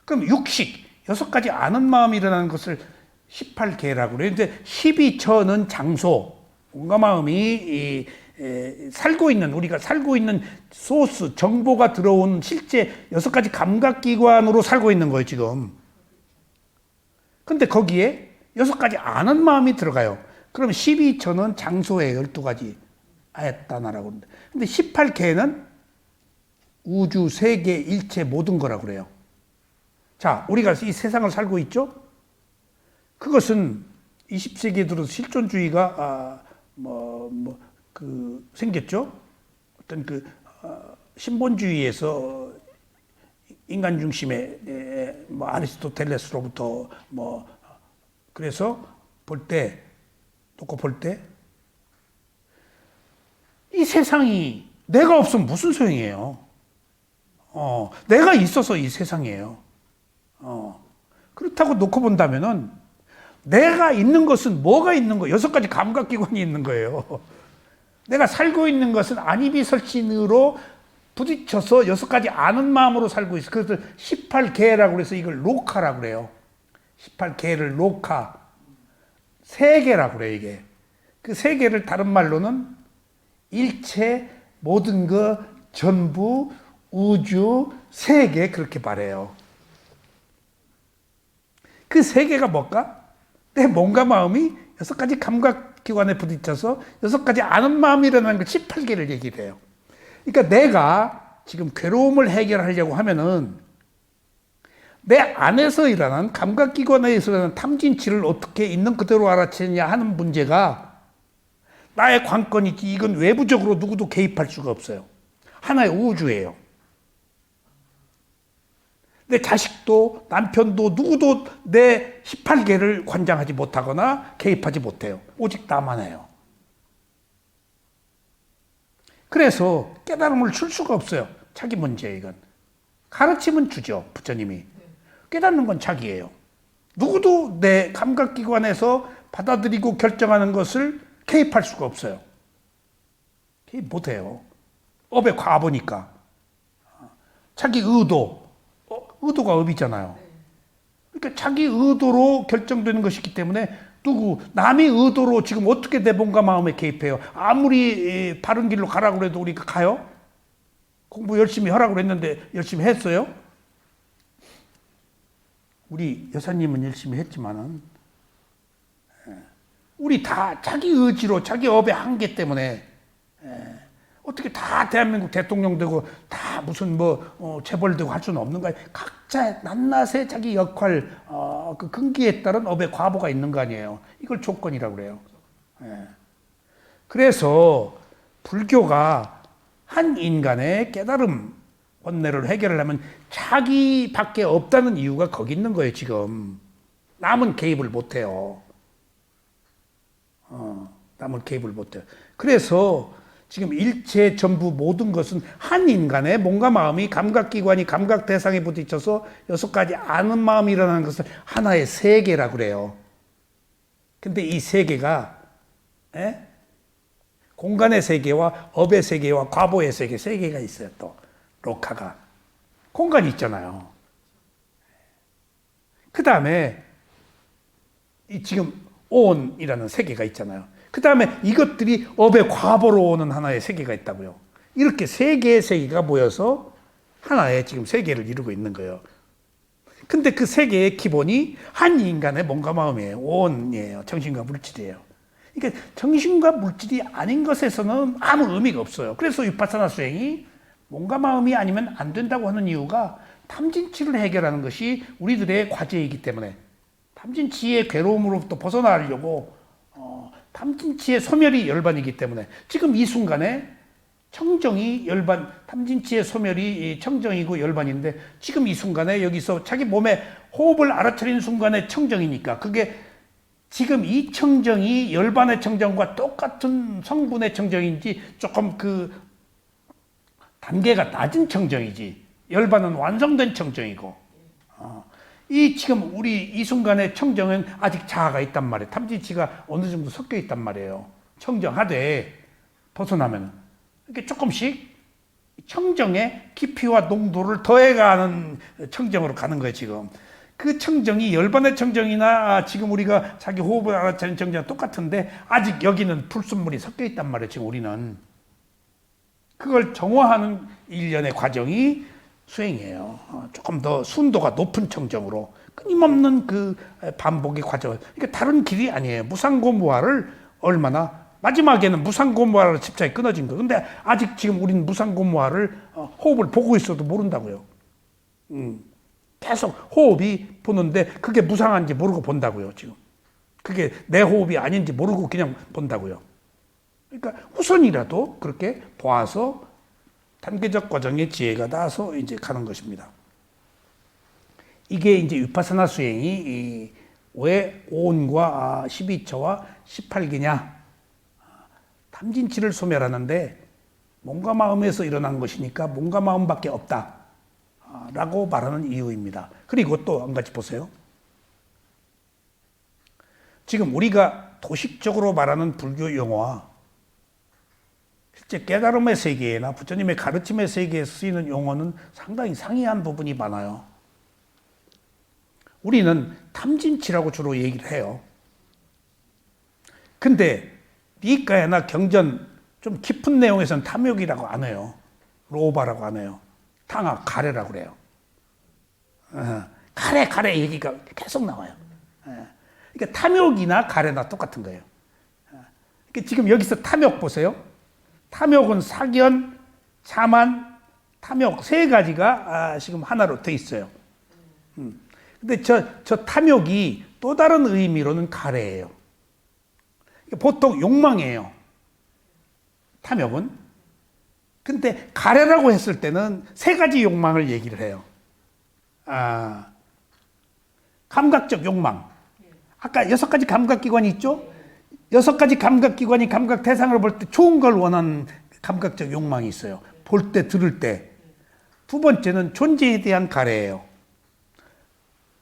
그럼 육식, 6가지 아는 마음이 일어나는 것을 18계라고 그래요. 근데 12처는 장소, 온갖 마음이 살고 있는, 우리가 살고 있는 소스, 정보가 들어온 실제 6가지 감각기관으로 살고 있는 거예요, 지금. 근데 거기에 6가지 아는 마음이 들어가요. 그럼 12처는 장소에 12가지 아였다나라고 그러는데. 근데 18계는 우주, 세계, 일체 모든 거라고 그래요. 자, 우리가 이 세상을 살고 있죠? 그것은 20세기에 들어서 실존주의가 생겼죠. 어떤 신본주의에서 인간 중심의 아리스토텔레스로부터 그래서 놓고 볼 때 이 세상이 내가 없으면 무슨 소용이에요. 내가 있어서 이 세상이에요. 그렇다고 놓고 본다면은 내가 있는 것은 뭐가 있는 거예요? 6가지 감각기관이 있는 거예요. 내가 살고 있는 것은 안이비설신으로 부딪혀서 6가지 아는 마음으로 살고 있어. 그래서 18계라고 해서 이걸 로카라고 그래요. 18계를 로카. 세계라고 그래요, 이게. 그 세계를 다른 말로는 일체, 모든 것, 전부, 우주, 세계, 그렇게 말해요. 그 세계가 뭘까? 내 몸과 마음이 6가지 감각기관에 부딪혀서 6가지 아는 마음이 일어나는 걸 18계를 얘기를 해요. 그러니까 내가 지금 괴로움을 해결하려고 하면은 내 안에서 일어나는 감각기관에서 일어나는 탐진치를 어떻게 있는 그대로 알아채느냐 하는 문제가 나의 관건이지 이건 외부적으로 누구도 개입할 수가 없어요. 하나의 우주예요. 내 자식도 남편도 누구도 내 18개를 관장하지 못하거나 개입하지 못해요. 오직 나만 해요. 그래서 깨달음을 줄 수가 없어요. 자기 문제예요, 이건. 가르침은 주죠, 부처님이. 깨닫는 건 자기예요. 누구도 내 감각기관에서 받아들이고 결정하는 것을 개입할 수가 없어요. 개입 못해요. 업의 과보니까. 자기 의도가 업이잖아요. 그러니까 자기 의도로 결정되는 것이기 때문에 남의 의도로 지금 어떻게 내 몸과 마음에 개입해요? 아무리 바른 길로 가라고 해도 우리가 가요? 공부 열심히 하라고 했는데 열심히 했어요? 우리 여사님은 열심히 했지만은 우리 다 자기 의지로 자기 업의 한계 때문에 어떻게 다 대한민국 대통령 되고 다 무슨 재벌 되고 할 수는 없는 거예요. 각자 낱낱의 자기 역할 그 근기에 따른 업의 과보가 있는 거 아니에요. 이걸 조건이라고 그래요. 그래서 불교가 한 인간의 깨달음 원내를 해결하려면 자기밖에 없다는 이유가 거기 있는 거예요. 지금 남은 개입을 못해요. 남은 개입을 못해요. 그래서 지금 일체 전부 모든 것은 한 인간의 몸과 마음이 감각기관이 감각 대상에 부딪혀서 6가지 아는 마음이 일어나는 것을 하나의 세계라고 그래요. 근데 이 세계가 공간의 세계와 업의 세계와 과보의 세계 세 개가 있어요. 또 로카가 공간이 있잖아요. 그 다음에 지금 온이라는 세계가 있잖아요. 그 다음에 이것들이 업의 과보로 오는 하나의 세계가 있다고요. 이렇게 세 개의 세계가 모여서 하나의 지금 세계를 이루고 있는 거예요. 근데 그 세계의 기본이 한 인간의 몸과 마음이에요. 온이에요. 정신과 물질이에요. 그러니까 정신과 물질이 아닌 것에서는 아무 의미가 없어요. 그래서 위파사나 수행이 몸과 마음이 아니면 안 된다고 하는 이유가 탐진치를 해결하는 것이 우리들의 과제이기 때문에 탐진치의 괴로움으로부터 벗어나려고 탐진치의 소멸이 열반이기 때문에 지금 이 순간에 청정이 열반, 탐진치의 소멸이 청정이고 열반인데 지금 이 순간에 여기서 자기 몸에 호흡을 알아차리는 순간에 청정이니까 그게 지금 이 청정이 열반의 청정과 똑같은 성분의 청정인지 조금 그 단계가 낮은 청정이지 열반은 완성된 청정이고 이 지금 우리 이 순간의 청정은 아직 자아가 있단 말이에요. 탐진치가 어느 정도 섞여 있단 말이에요. 청정하되 벗어나면 이렇게 조금씩 청정의 깊이와 농도를 더해가는 청정으로 가는 거예요. 지금 그 청정이 열반의 청정이나 지금 우리가 자기 호흡을 알아차리는 청정이 똑같은데 아직 여기는 불순물이 섞여 있단 말이에요. 지금 우리는 그걸 정화하는 일련의 과정이 수행이에요. 조금 더 순도가 높은 청정으로 끊임없는 그 반복의 과정. 그러니까 다른 길이 아니에요. 무상고무화를 얼마나 마지막에는 무상고무화로 집착이 끊어진 거예요. 근데 아직 지금 우리는 무상고무화를 호흡을 보고 있어도 모른다고요. 계속 호흡이 보는데 그게 무상한지 모르고 본다고요. 지금 그게 내 호흡이 아닌지 모르고 그냥 본다고요. 그러니까 우선이라도 그렇게 보아서 단계적 과정의 지혜가 나서 이제 가는 것입니다. 이게 이제 위파사나 수행이 왜 온과 12처와 18기냐? 탐진치를 소멸하는데 몸과 마음에서 일어난 것이니까 몸과 마음밖에 없다. 라고 말하는 이유입니다. 그리고 또 한 가지 보세요. 지금 우리가 도식적으로 말하는 불교 용어와 실제 깨달음의 세계나 부처님의 가르침의 세계에 쓰이는 용어는 상당히 상이한 부분이 많아요. 우리는 탐진치라고 주로 얘기를 해요. 근데 니까야나 경전 좀 깊은 내용에서는 탐욕이라고 안 해요. 로바라고 안 해요. 탕아, 가래라고 그래요. 가래 얘기가 계속 나와요. 그러니까 탐욕이나 가래나 똑같은 거예요. 그러니까 지금 여기서 탐욕 보세요. 탐욕은 사견, 자만, 탐욕 세 가지가 지금 하나로 돼 있어요. 근데 저 탐욕이 또 다른 의미로는 가래예요. 보통 욕망이에요. 탐욕은. 근데 가래라고 했을 때는 세 가지 욕망을 얘기를 해요. 감각적 욕망. 아까 6가지 감각기관이 있죠? 6가지 감각기관이 감각 대상을 볼 때 좋은 걸 원하는 감각적 욕망이 있어요. 볼 때, 들을 때. 두 번째는 존재에 대한 가래예요.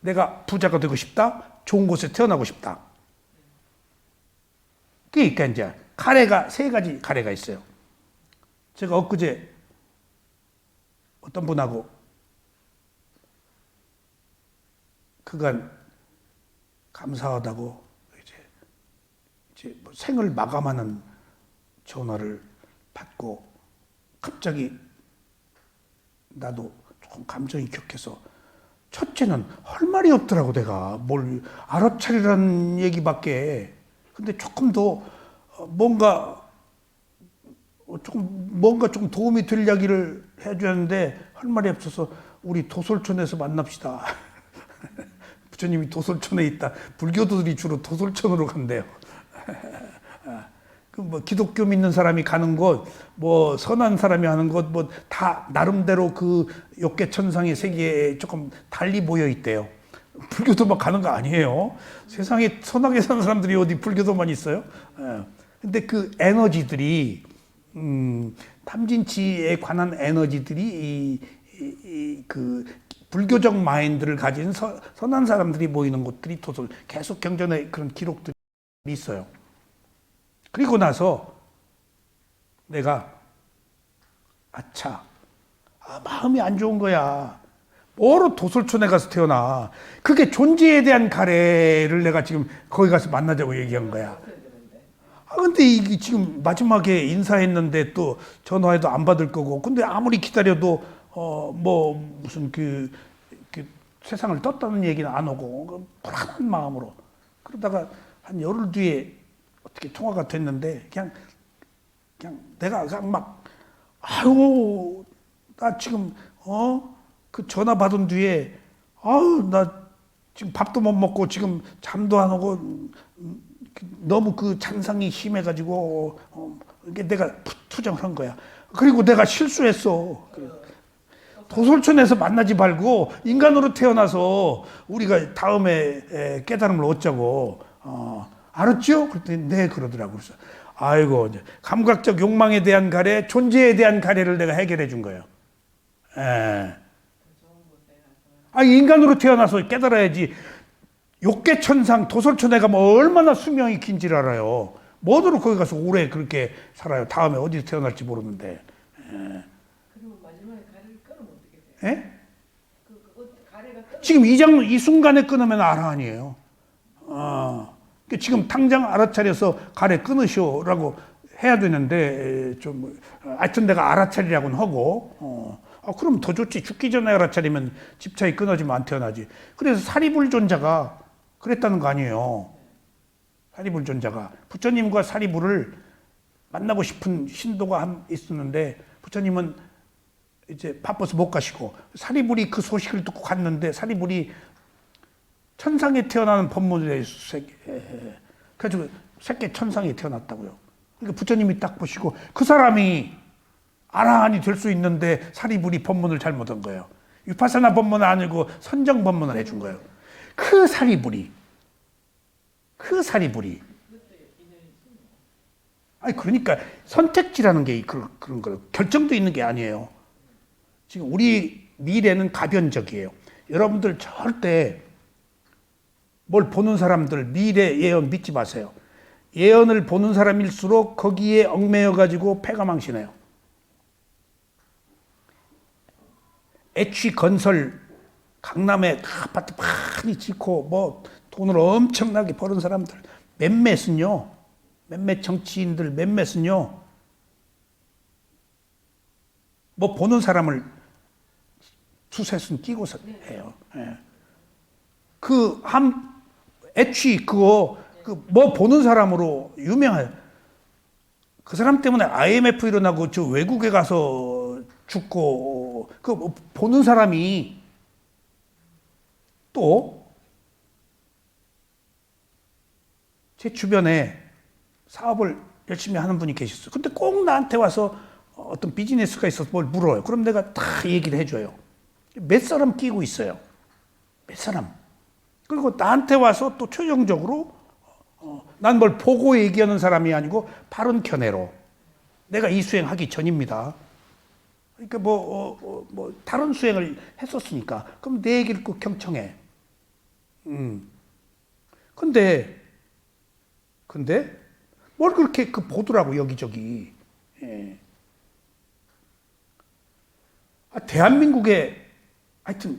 내가 부자가 되고 싶다? 좋은 곳에 태어나고 싶다. 그러니까 이제 가래가 3가지 가래가 있어요. 제가 엊그제 어떤 분하고 그간 감사하다고 이제 뭐 생을 마감하는 전화를 받고 갑자기 나도 조금 감정이 격해서 첫째는 할 말이 없더라고. 내가 뭘 알아차리라는 얘기밖에. 근데 조금 더 뭔가 좀 도움이 될 이야기를 해주는데 할 말이 없어서 우리 도솔촌에서 만납시다. 부처님이 도솔촌에 있다. 불교도들이 주로 도솔촌으로 간대요. 그 뭐 기독교 믿는 사람이 가는 곳, 뭐 선한 사람이 하는 곳, 뭐 다 나름대로 그 욕계천상의 세계에 조금 달리 모여 있대요. 불교도만 가는 거 아니에요. 세상에 선하게 사는 사람들이 어디 불교도만 있어요? 근데 그 에너지들이 탐진치에 관한 에너지들이 그 불교적 마인드를 가진 선한 사람들이 모이는 곳들이 도솔 계속 경전에 그런 기록들이 있어요. 그리고 나서 내가 마음이 안 좋은 거야. 뭐로 도솔촌에 가서 태어나. 그게 존재에 대한 가래를 내가 지금 거기 가서 만나자고 얘기한 거야. 근데 이게 지금 마지막에 인사했는데 또 전화해도 안 받을 거고, 근데 아무리 기다려도 뭐 무슨 그 세상을 떴다는 얘기는 안 오고 불안한 마음으로. 그러다가 한 열흘 뒤에 어떻게 통화가 됐는데 그냥 내가 그냥 막 아유 나 지금 그 전화 받은 뒤에 나 지금 밥도 못 먹고 지금 잠도 안 오고 너무 그 잔상이 심해가지고 이게 내가 투정을 한 거야. 그리고 내가 실수했어. 도솔촌에서 만나지 말고 인간으로 태어나서 우리가 다음에 깨달음을 얻자고. 알았죠? 그랬더니 네 그러더라고. 그래서 아이고 이제 감각적 욕망에 대한 가래, 존재에 대한 가래를 내가 해결해 준 거예요. 인간으로 태어나서 깨달아야지. 욕계천상 도솔촌에 가면 얼마나 수명이 긴지를 알아요. 뭐더러 거기 가서 오래 그렇게 살아요. 다음에 어디서 태어날지 모르는데. 그리고 마지막에 가래를 끊으면 어떻게 돼요? 예? 지금 이 순간에 끊으면 아라한이에요. 지금 당장 알아차려서 가래 끊으시오라고 해야 되는데 하여튼 내가 알아차리라고는 하고 그럼 더 좋지. 죽기 전에 알아차리면 집차이 끊어지면 안 태어나지. 그래서 사리불존자가 그랬다는 거 아니에요. 사리불존자가 부처님과 사리불을 만나고 싶은 신도가 있었는데 부처님은 이제 바빠서 못 가시고 사리불이 그 소식을 듣고 갔는데 사리불이 천상에 태어나는 법문에 그래가지고 새끼 천상에 태어났다고요. 그러니까 부처님이 딱 보시고 그 사람이 아라한이 될 수 있는데 사리불이 법문을 잘못한 거예요. 위파사나 법문은 아니고 선정 법문을 해준 거예요. 그 사리불이 그러니까 선택지라는 게 그런 거 결정도 있는 게 아니에요. 지금 우리 미래는 가변적이에요. 여러분들 절대 뭘 보는 사람들 미래 예언 믿지 마세요. 예언을 보는 사람일수록 거기에 얽매여 가지고 패가 망신해요. 애취 건설 강남에 아파트 많이 짓고 뭐 돈을 엄청나게 버는 사람들 몇몇은요. 몇몇 정치인들 몇몇은요. 뭐 보는 사람을 두셋은 끼고서 해요. 예. 애취 뭐 보는 사람으로 유명해요. 그 사람 때문에 IMF 일어나고 저 외국에 가서 죽고 보는 사람이 또 제 주변에 사업을 열심히 하는 분이 계셨어요. 근데 꼭 나한테 와서 어떤 비즈니스가 있어서 뭘 물어요. 그럼 내가 다 얘기를 해줘요. 몇 사람 끼고 있어요. 몇 사람. 그리고 나한테 와서 또 최종적으로 난 뭘 보고 얘기하는 사람이 아니고 바른 견해로 내가 이 수행하기 전입니다. 그러니까 다른 수행을 했었으니까 그럼 내 얘기를 꼭 경청해. 근데 뭘 그렇게 보더라고 여기저기. 예. 대한민국에 하여튼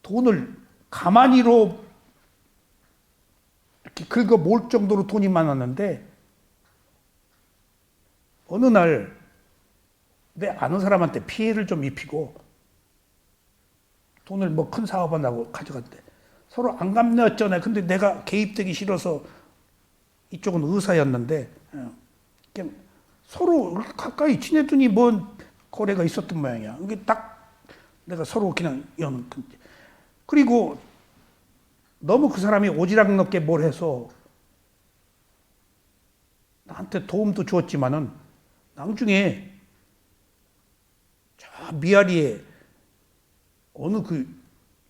돈을 가만히로 이렇게 긁어 모을 정도로 돈이 많았는데 어느 날 내 아는 사람한테 피해를 좀 입히고 돈을 큰 사업 한다고 가져갔대. 서로 안 갚네 어쩌네. 근데 내가 개입되기 싫어서 이쪽은 의사였는데 그냥 서로 가까이 지내더니 뭔 거래가 있었던 모양이야. 이게 딱 내가 서로 그냥 그리고 너무 그 사람이 오지랖 넓게 뭘 해서 나한테 도움도 주었지만은 나중에 저 미아리에 어느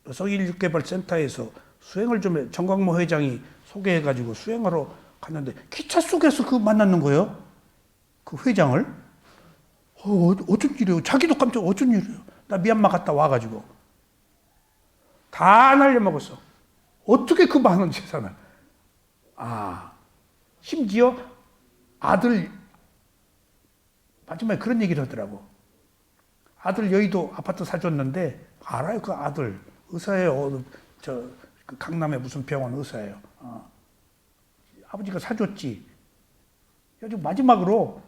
여성인력개발센터에서 수행을 좀 해, 정광모 회장이 소개해가지고 수행하러 갔는데 기차 속에서 만났는 거예요. 그 회장을. 어쩐 일이에요. 자기도 깜짝 어쩐 일이에요. 나 미얀마 갔다 와가지고 다 날려먹었어. 어떻게 그 많은 재산을. 심지어 아들 마지막에 그런 얘기를 하더라고. 아들 여의도 아파트 사줬는데 알아요. 그 아들 의사예요. 그 강남의 무슨 병원 의사예요. 아버지가 사줬지. 아주 마지막으로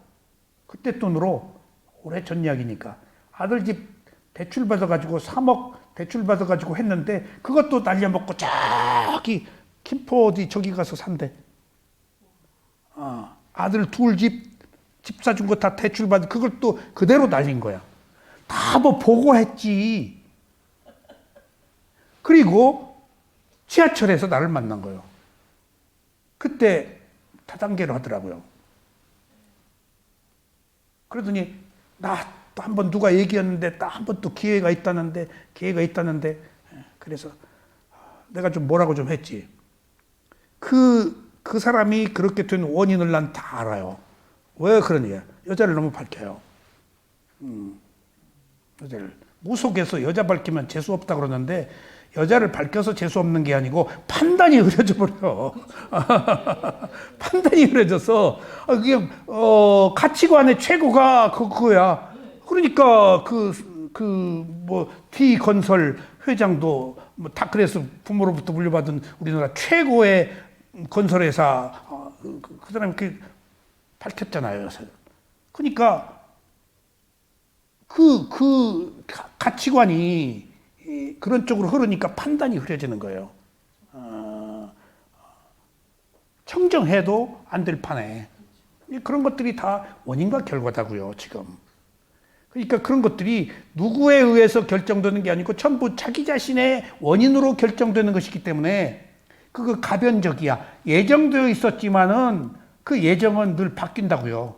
그때 돈으로 오래전 이야기니까 아들 집 대출 받아가지고 3억 대출 받아가지고 했는데 그것도 날려먹고 저기 김포 어디 저기 가서 산대. 아들 둘 집 사준 거 다 대출 받은 그걸 또 그대로 날린 거야. 다 보고했지. 그리고 지하철에서 나를 만난 거예요. 그때 다단계로 하더라고요. 그러더니 나 또 한 번 누가 얘기했는데 또 한 번 또 기회가 있다는데 그래서 내가 좀 뭐라고 좀 했지. 그 사람이 그렇게 된 원인을 난 다 알아요. 왜 그러냐. 여자를 너무 밝혀요. 여자를 무속에서 여자 밝히면 재수 없다 그러는데 여자를 밝혀서 재수 없는 게 아니고 판단이 흐려져 버려. 판단이 흐려져서 그게 가치관의 최고가 그거야. 그러니까 T 건설 회장도 다 그래서 부모로부터 물려받은 우리나라 최고의 건설회사 그 사람이 밝혔잖아요. 그러니까 그 가치관이 그런 쪽으로 흐르니까 판단이 흐려지는 거예요. 청정해도 안 될 판에 그런 것들이 다 원인과 결과다고요. 지금. 그러니까 그런 것들이 누구에 의해서 결정되는 게 아니고 전부 자기 자신의 원인으로 결정되는 것이기 때문에 그거 가변적이야. 예정되어 있었지만은 그 예정은 늘 바뀐다고요.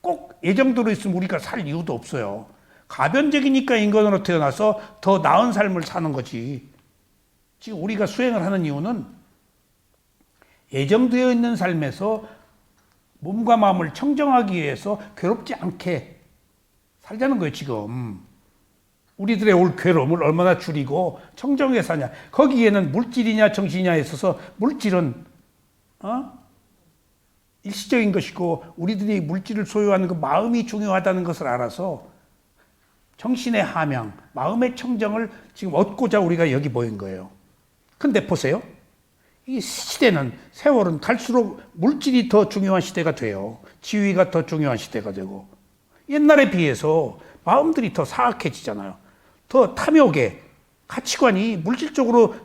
꼭 예정대로 있으면 우리가 살 이유도 없어요. 가변적이니까 인간으로 태어나서 더 나은 삶을 사는 거지. 지금 우리가 수행을 하는 이유는 예정되어 있는 삶에서 몸과 마음을 청정하기 위해서 괴롭지 않게 살자는 거예요, 지금. 우리들의 올 괴로움을 얼마나 줄이고 청정하게 사냐. 거기에는 물질이냐 정신이냐에 있어서 물질은 일시적인 것이고 우리들이 물질을 소유하는 그 마음이 중요하다는 것을 알아서 정신의 함양, 마음의 청정을 지금 얻고자 우리가 여기 모인 거예요. 근데 보세요. 이 시대는, 세월은 갈수록 물질이 더 중요한 시대가 돼요. 지위가 더 중요한 시대가 되고 옛날에 비해서 마음들이 더 사악해지잖아요. 더 탐욕에 가치관이 물질적으로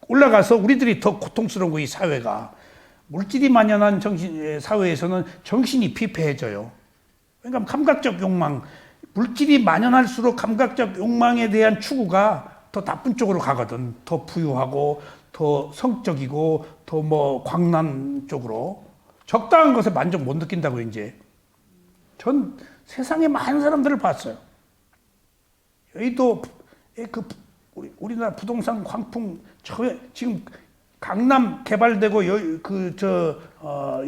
올라가서 우리들이 더 고통스러운 거, 이 사회가. 물질이 만연한 사회에서는 정신이 피폐해져요. 그러니까 감각적 욕망, 물질이 만연할수록 감각적 욕망에 대한 추구가 더 나쁜 쪽으로 가거든. 더 부유하고 더 성적이고 더 뭐 광란 쪽으로. 적당한 것에 만족 못 느낀다고 이제. 전 세상에 많은 사람들을 봤어요. 여의도 우리나라 부동산 광풍 지금 강남 개발되고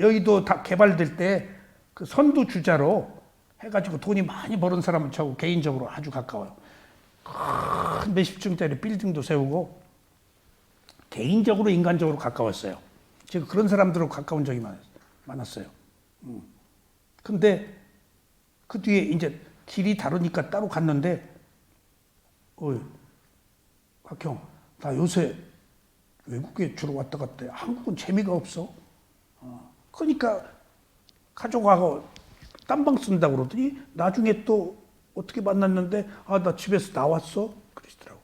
여의도 다 개발될 때 그 선두 주자로 해가지고 돈이 많이 버는 사람은 저하고 개인적으로 아주 가까워요. 큰 몇십 층짜리 빌딩도 세우고 개인적으로 인간적으로 가까웠어요. 제가 그런 사람들하고 가까운 적이 많았어요. 근데 그 뒤에 이제 길이 다르니까 따로 갔는데, 각형, 나 요새 외국에 주로 왔다 갔다 해. 한국은 재미가 없어. 그러니까 가족하고 딴방 쓴다고 그러더니 나중에 또 어떻게 만났는데, 나 집에서 나왔어? 그러시더라고.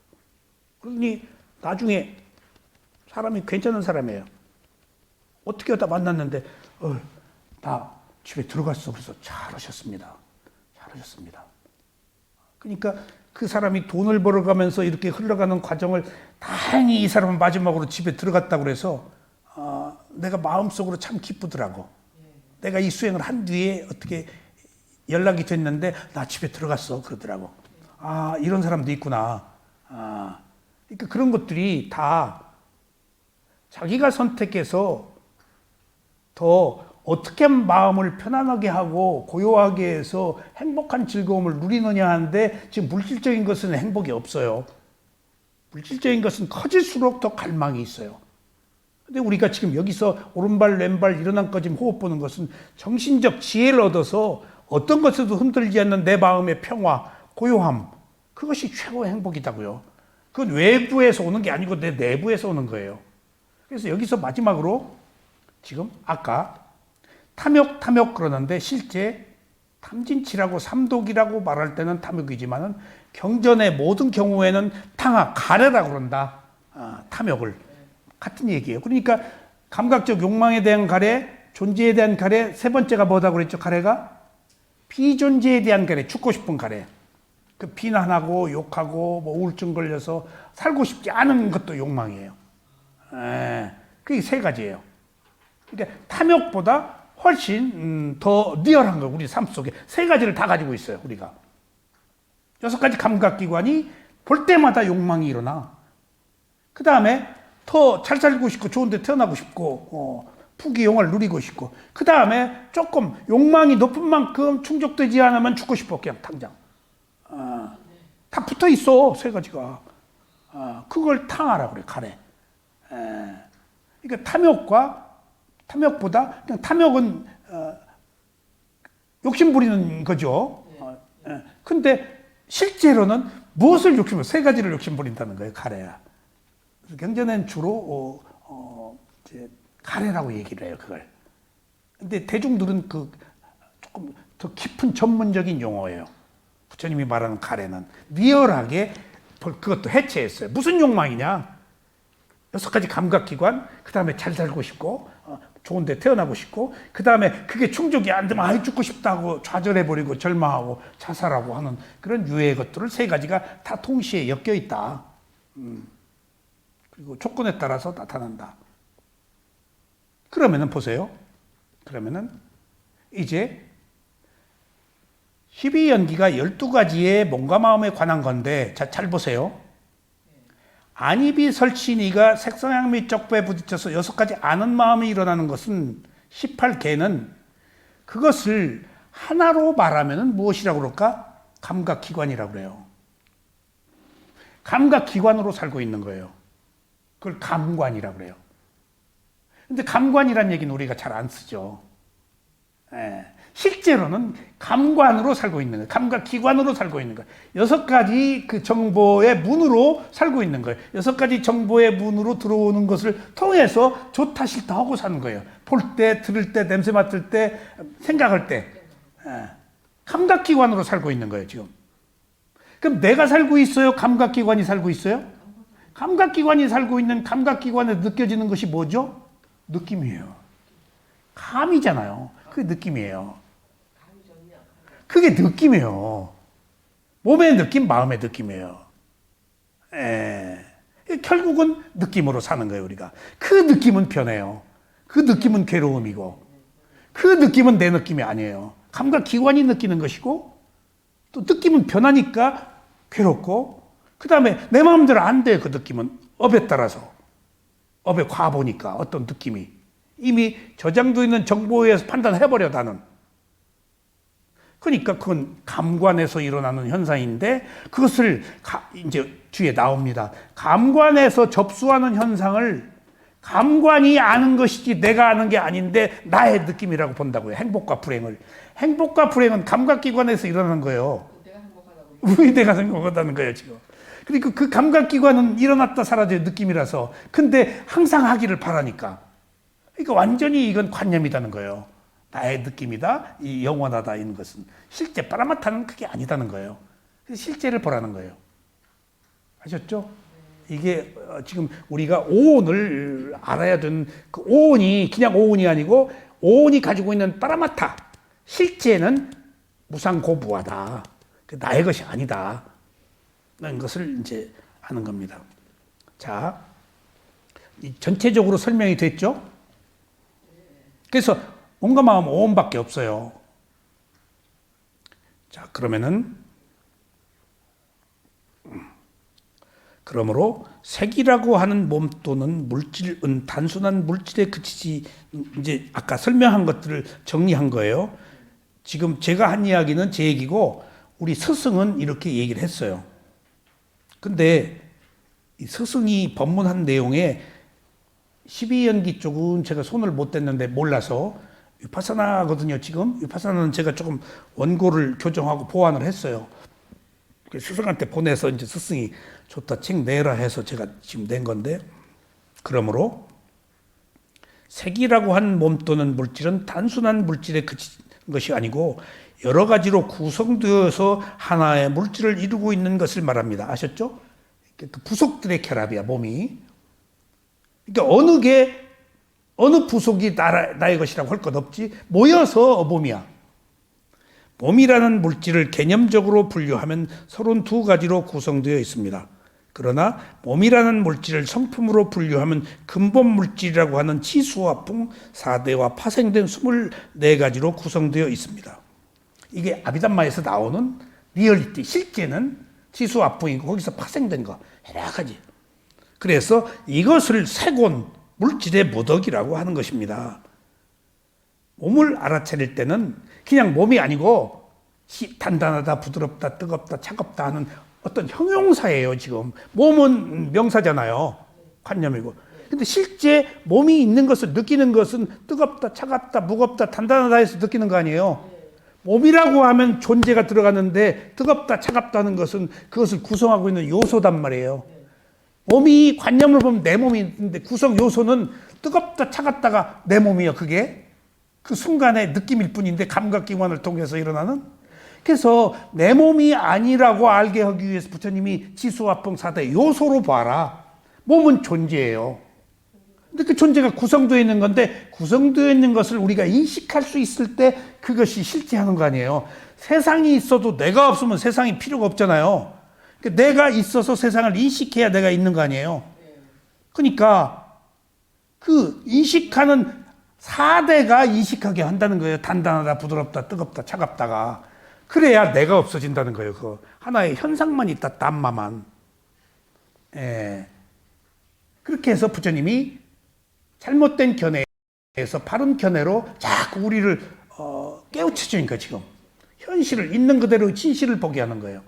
그러더니 나중에 사람이 괜찮은 사람이에요. 어떻게 하다 만났는데, 나 집에 들어갔어. 그래서 잘하셨습니다. 잘하셨습니다. 그러니까 그 사람이 돈을 벌어가면서 이렇게 흘러가는 과정을 다행히 이 사람은 마지막으로 집에 들어갔다고 그래서 내가 마음속으로 참 기쁘더라고. 내가 이 수행을 한 뒤에 어떻게 연락이 됐는데 나 집에 들어갔어 그러더라고. 이런 사람도 있구나. 그러니까 그런 것들이 다 자기가 선택해서 더 어떻게 마음을 편안하게 하고 고요하게 해서 행복한 즐거움을 누리느냐 하는데 지금 물질적인 것은 행복이 없어요. 물질적인 것은 커질수록 더 갈망이 있어요. 근데 우리가 지금 여기서 오른발 왼발 일어난까지 호흡 보는 것은 정신적 지혜를 얻어서 어떤 것에도 흔들리지 않는 내 마음의 평화, 고요함, 그것이 최고의 행복이다고요. 그건 외부에서 오는 게 아니고 내 내부에서 오는 거예요. 그래서 여기서 마지막으로 지금 아까 탐욕 그러는데 실제 탐진치라고 삼독이라고 말할 때는 탐욕이지만은 경전의 모든 경우에는 가래라고 그런다. 탐욕을. 같은 얘기예요. 그러니까 감각적 욕망에 대한 가래, 존재에 대한 가래, 세 번째가 뭐다고 그랬죠? 가래가? 비존재에 대한 가래, 죽고 싶은 가래. 그 비난하고 욕하고 뭐 우울증 걸려서 살고 싶지 않은 것도 욕망이에요. 그게 세 가지예요. 그러니까 탐욕보다 훨씬 더 리얼한 거 우리 삶 속에 세 가지를 다 가지고 있어요. 우리가 6가지 감각기관이 볼 때마다 욕망이 일어나. 그 다음에 더 잘 살고 싶고 좋은 데 태어나고 싶고 부귀영화를 누리고 싶고 그 다음에 조금 욕망이 높은 만큼 충족되지 않으면 죽고 싶어. 그냥 당장 다 붙어 있어. 세 가지가. 그걸 탕하라고 그래. 가래. 그러니까 탐욕보다 그냥 탐욕은 욕심 부리는 거죠. 근데 실제로는 무엇을 욕심을 세 가지를 욕심 부린다는 거예요. 가래야. 경전은 주로 이제 가래라고 얘기를 해요. 그걸. 근데 대중들은 조금 더 깊은 전문적인 용어예요. 부처님이 말하는 가래는 리얼하게 그것도 해체했어요. 무슨 욕망이냐? 6가지 감각기관, 그 다음에 잘 살고 싶고 좋은 데 태어나고 싶고 그 다음에 그게 충족이 안 되면 죽고 싶다고 좌절해버리고 절망하고 자살하고 하는 그런 유해의 것들을 세 가지가 다 동시에 엮여 있다. 그리고 조건에 따라서 나타난다. 그러면은 보세요. 그러면은 이제 12연기가 12가지의 몸과 마음에 관한 건데 잘 보세요. 안입이 설치니가 색성향 및 적부에 부딪혀서 6가지 아는 마음이 일어나는 것은 18개는 그것을 하나로 말하면 무엇이라고 그럴까? 감각기관이라고 그래요. 감각기관으로 살고 있는 거예요. 그걸 감관이라고 그래요. 근데 감관이란 얘기는 우리가 잘 안 쓰죠. 실제로는 감관으로 살고 있는 거예요. 감각기관으로 살고 있는 거예요. 6가지 그 정보의 문으로 살고 있는 거예요. 6가지 정보의 문으로 들어오는 것을 통해서 좋다 싫다 하고 사는 거예요. 볼 때, 들을 때, 냄새 맡을 때, 생각할 때. 감각기관으로 살고 있는 거예요, 지금. 그럼 내가 살고 있어요? 감각기관이 살고 있어요? 감각기관이 살고 있는 감각기관에 느껴지는 것이 뭐죠? 느낌이에요. 감이잖아요. 그게 느낌이에요. 그게 느낌이에요. 몸의 느낌, 마음의 느낌이에요. 예. 결국은 느낌으로 사는 거예요, 우리가. 그 느낌은 편해요. 그 느낌은 괴로움이고, 그 느낌은 내 느낌이 아니에요. 감각 기관이 느끼는 것이고, 또 느낌은 변하니까 괴롭고, 그 다음에 내 마음대로 안 돼, 그 느낌은. 업에 따라서. 업에 과보니까 어떤 느낌이. 이미 저장되어 있는 정보에 의해서 판단해버려, 나는. 그러니까 그건 감관에서 일어나는 현상인데, 그것을 이제 뒤에 나옵니다. 감관에서 접수하는 현상을 감관이 아는 것이지 내가 아는 게 아닌데 나의 느낌이라고 본다고요. 행복과 불행을. 행복과 불행은 감각기관에서 일어나는 거예요. 내가 행복하다고. 우리 내가 행복하다는 거예요, 지금. 그러니까 그 감각기관은 일어났다 사라져의 느낌이라서. 근데 항상 하기를 바라니까. 그러니까 완전히 이건 관념이라는 거예요. 나의 느낌이다, 이 영원하다, 이런 것은. 실제 빠라마타는 그게 아니다는 거예요. 그래서 실제를 보라는 거예요. 아셨죠? 이게 지금 우리가 오온을 알아야 되는, 그 오온이 그냥 오온이 아니고 오온이 가지고 있는 빠라마타, 실제는 무상고부하다. 나의 것이 아니다. 라는 것을 이제 아는 겁니다. 자, 전체적으로 설명이 됐죠? 그래서 온과 마음 오온밖에 없어요. 자, 그러므로 색이라고 하는 몸 또는 물질은 단순한 물질에 그치지, 이제 아까 설명한 것들을 정리한 거예요. 지금 제가 한 이야기는 제 얘기고 우리 스승은 이렇게 얘기를 했어요. 근데 이 스승이 법문한 내용에 12연기 쪽은 제가 손을 못 댔는데 몰라서 위파사나거든요. 지금 위파사나는 제가 조금 원고를 교정하고 보완을 했어요. 스승한테 보내서 이제 스승이 좋다 책 내라 해서 제가 지금 낸 건데, 그러므로 색이라고 한 몸 또는 물질은 단순한 물질에 그친 것이 아니고 여러 가지로 구성되어서 하나의 물질을 이루고 있는 것을 말합니다. 아셨죠? 그 부속들의 결합이야, 몸이. 그러니까 어느 부속이 나의 것이라고 할 것 없지, 모여서 몸이야. 몸이라는 물질을 개념적으로 분류하면 32가지로 구성되어 있습니다. 그러나 몸이라는 물질을 성품으로 분류하면 근본 물질이라고 하는 치수화풍 4대와 파생된 24가지로 구성되어 있습니다. 이게 아비담마에서 나오는 리얼리티, 실제는 치수화풍이고 거기서 파생된 거 여러 가지. 그래서 이것을 세곤 물질의 모덕이라고 하는 것입니다. 몸을 알아차릴 때는 그냥 몸이 아니고 단단하다, 부드럽다, 뜨겁다, 차갑다 하는 어떤 형용사예요. 지금 몸은 명사잖아요. 관념이고. 근데 실제 몸이 있는 것을 느끼는 것은 뜨겁다, 차갑다, 무겁다, 단단하다 해서 느끼는 거 아니에요. 몸이라고 하면 존재가 들어가는데 뜨겁다, 차갑다 하는 것은 그것을 구성하고 있는 요소단 말이에요. 몸이 관념을 보면 내 몸이 있는데 구성 요소는 뜨겁다, 차갑다가 내 몸이에요. 그게 그 순간의 느낌일 뿐인데, 감각기관을 통해서 일어나는. 그래서 내 몸이 아니라고 알게 하기 위해서 부처님이 지수화풍 4대 요소로 봐라. 몸은 존재예요. 근데 그 존재가 구성되어 있는 건데, 구성되어 있는 것을 우리가 인식할 수 있을 때 그것이 실제하는 거 아니에요. 세상이 있어도 내가 없으면 세상이 필요가 없잖아요. 그러니까 내가 있어서 세상을 인식해야 내가 있는 거 아니에요. 그러니까 그 인식하는 4대가 인식하게 한다는 거예요. 단단하다, 부드럽다, 뜨겁다, 차갑다가. 그래야 내가 없어진다는 거예요. 그 하나의 현상만 있다, 담마만. 예. 그렇게 해서 부처님이 잘못된 견해에서 바른 견해로 자꾸 우리를 깨우쳐주니까 지금 현실을 있는 그대로 진실을 보게 하는 거예요.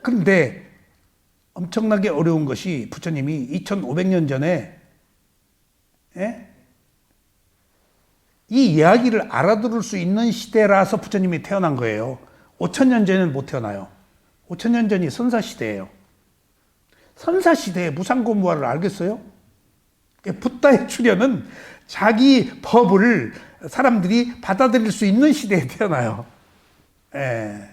그런데 엄청나게 어려운 것이 부처님이 2500년 전에 이 이야기를 알아들을 수 있는 시대라서 부처님이 태어난 거예요. 5000년 전에는 못 태어나요. 5000년 전이 선사시대예요. 선사시대에 무상고무화를 알겠어요? 붓다의 출현은 자기 법을 사람들이 받아들일 수 있는 시대에 태어나요. 예.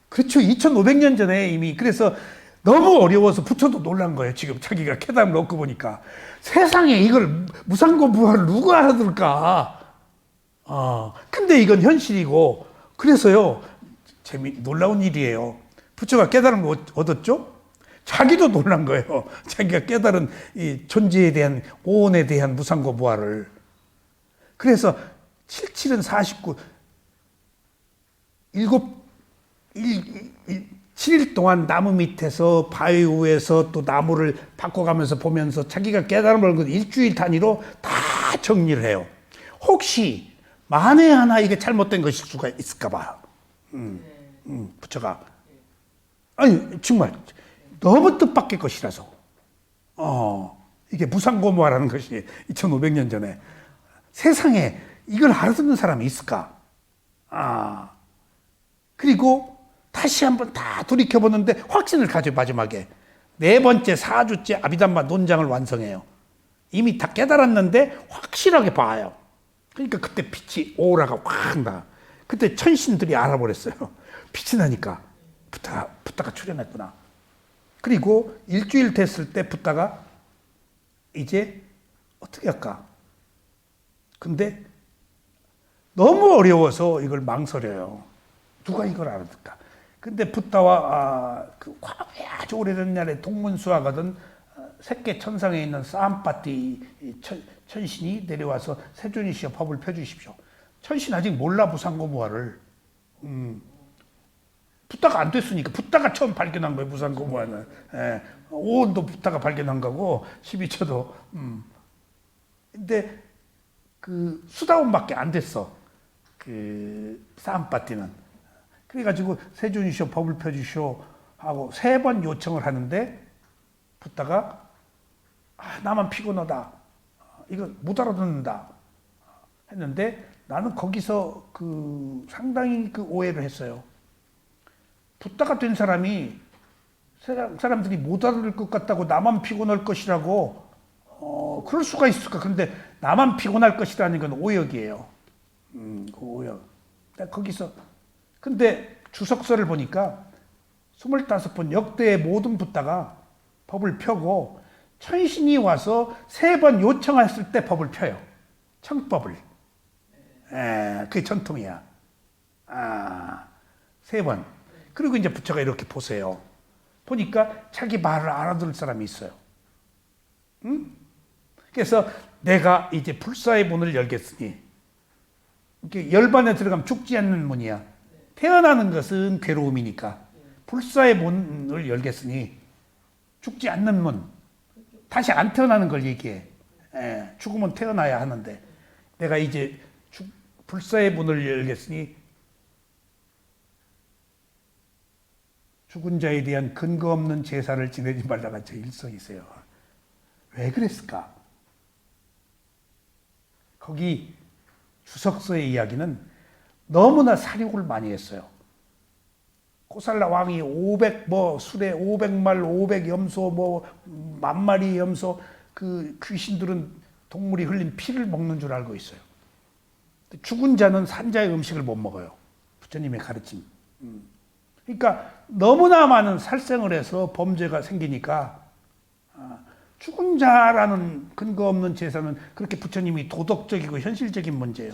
그렇죠. 2500년 전에 이미. 그래서 너무 어려워서 부처도 놀란 거예요. 지금 자기가 깨달음을 얻고 보니까. 세상에 이걸 무상고무화를 누가 알아들을까? 근데 이건 현실이고. 그래서요, 놀라운 일이에요. 부처가 깨달음을 얻었죠? 자기도 놀란 거예요. 자기가 깨달은 이 존재에 대한, 오온에 대한 무상고 무아를. 그래서 77은 49, 7일 동안 나무 밑에서 바위 위에서 또 나무를 바꿔가면서 보면서 자기가 깨달음을 얻은 일주일 단위로 다 정리를 해요. 혹시 만에 하나 이게 잘못된 것일 수가 있을까 봐. 부처가. 아니, 정말 너무 뜻밖의 것이라서. 이게 무상고무화라는 것이 2500년 전에 세상에 이걸 알아듣는 사람이 있을까? 그리고 다시 한번 다 돌이켜보는데 확신을 가져 마지막에 4번째 4주째 아비담마 논장을 완성해요. 이미 다 깨달았는데 확실하게 봐요. 그러니까 그때 빛이 오라가 확 나. 그때 천신들이 알아버렸어요. 빛이 나니까 붓다가 출현했구나. 그리고 일주일 됐을 때 붓다가 이제 어떻게 할까? 근데 너무 어려워서 이걸 망설여요. 누가 이걸 알아듣까? 근데 붓다와 그 아주 오래된 날에 동문수학하던 색계 천상에 있는 사암파티 천신이 내려와서 세존이시여 법을 펴주십시오. 천신 아직 몰라 무상고무화를. 붓다가 안 됐으니까 붓다가 처음 발견한 거예요. 무상고무화는. 오온도 붓다가 발견한 거고 12처도. 근데 그 수다원밖에 안 됐어. 그 사암파티는. 그래가지고 세존이시여 법을 펴주시오 하고 3번 요청을 하는데 붓다가 나만 피곤하다. 이거 못 알아듣는다. 했는데 나는 거기서 그 상당히 그 오해를 했어요. 붓다가 된 사람이 사람들이 못 알아들 것 같다고 나만 피곤할 것이라고 그럴 수가 있을까? 근데 나만 피곤할 것이라는 건 오역이에요. 그 오역. 거기서 근데 주석서를 보니까 25번 역대의 모든 붓다가 법을 펴고 천신이 와서 3번 요청했을 때 법을 펴요. 청법을. 그게 전통이야. 3번. 그리고 이제 부처가 이렇게 보세요. 보니까 자기 말을 알아들을 사람이 있어요. 그래서 내가 이제 불사의 문을 열겠으니, 열반에 들어가면 죽지 않는 문이야. 태어나는 것은 괴로움이니까 불사의 문을 열겠으니 죽지 않는 문, 다시 안 태어나는 걸 얘기해. 죽으면 태어나야 하는데 내가 이제 불사의 문을 열겠으니 죽은 자에 대한 근거 없는 제사를 지내지 말라가 제 일성이세요. 왜 그랬을까? 거기 주석서의 이야기는 너무나 사륙을 많이 했어요. 코살라 왕이 술에 500말, 500염소, 10,000마리 염소, 그 귀신들은 동물이 흘린 피를 먹는 줄 알고 있어요. 죽은 자는 산자의 음식을 못 먹어요. 부처님의 가르침. 그러니까 너무나 많은 살생을 해서 범죄가 생기니까 죽은 자라는 근거 없는 제사는 그렇게 부처님이 도덕적이고 현실적인 문제예요.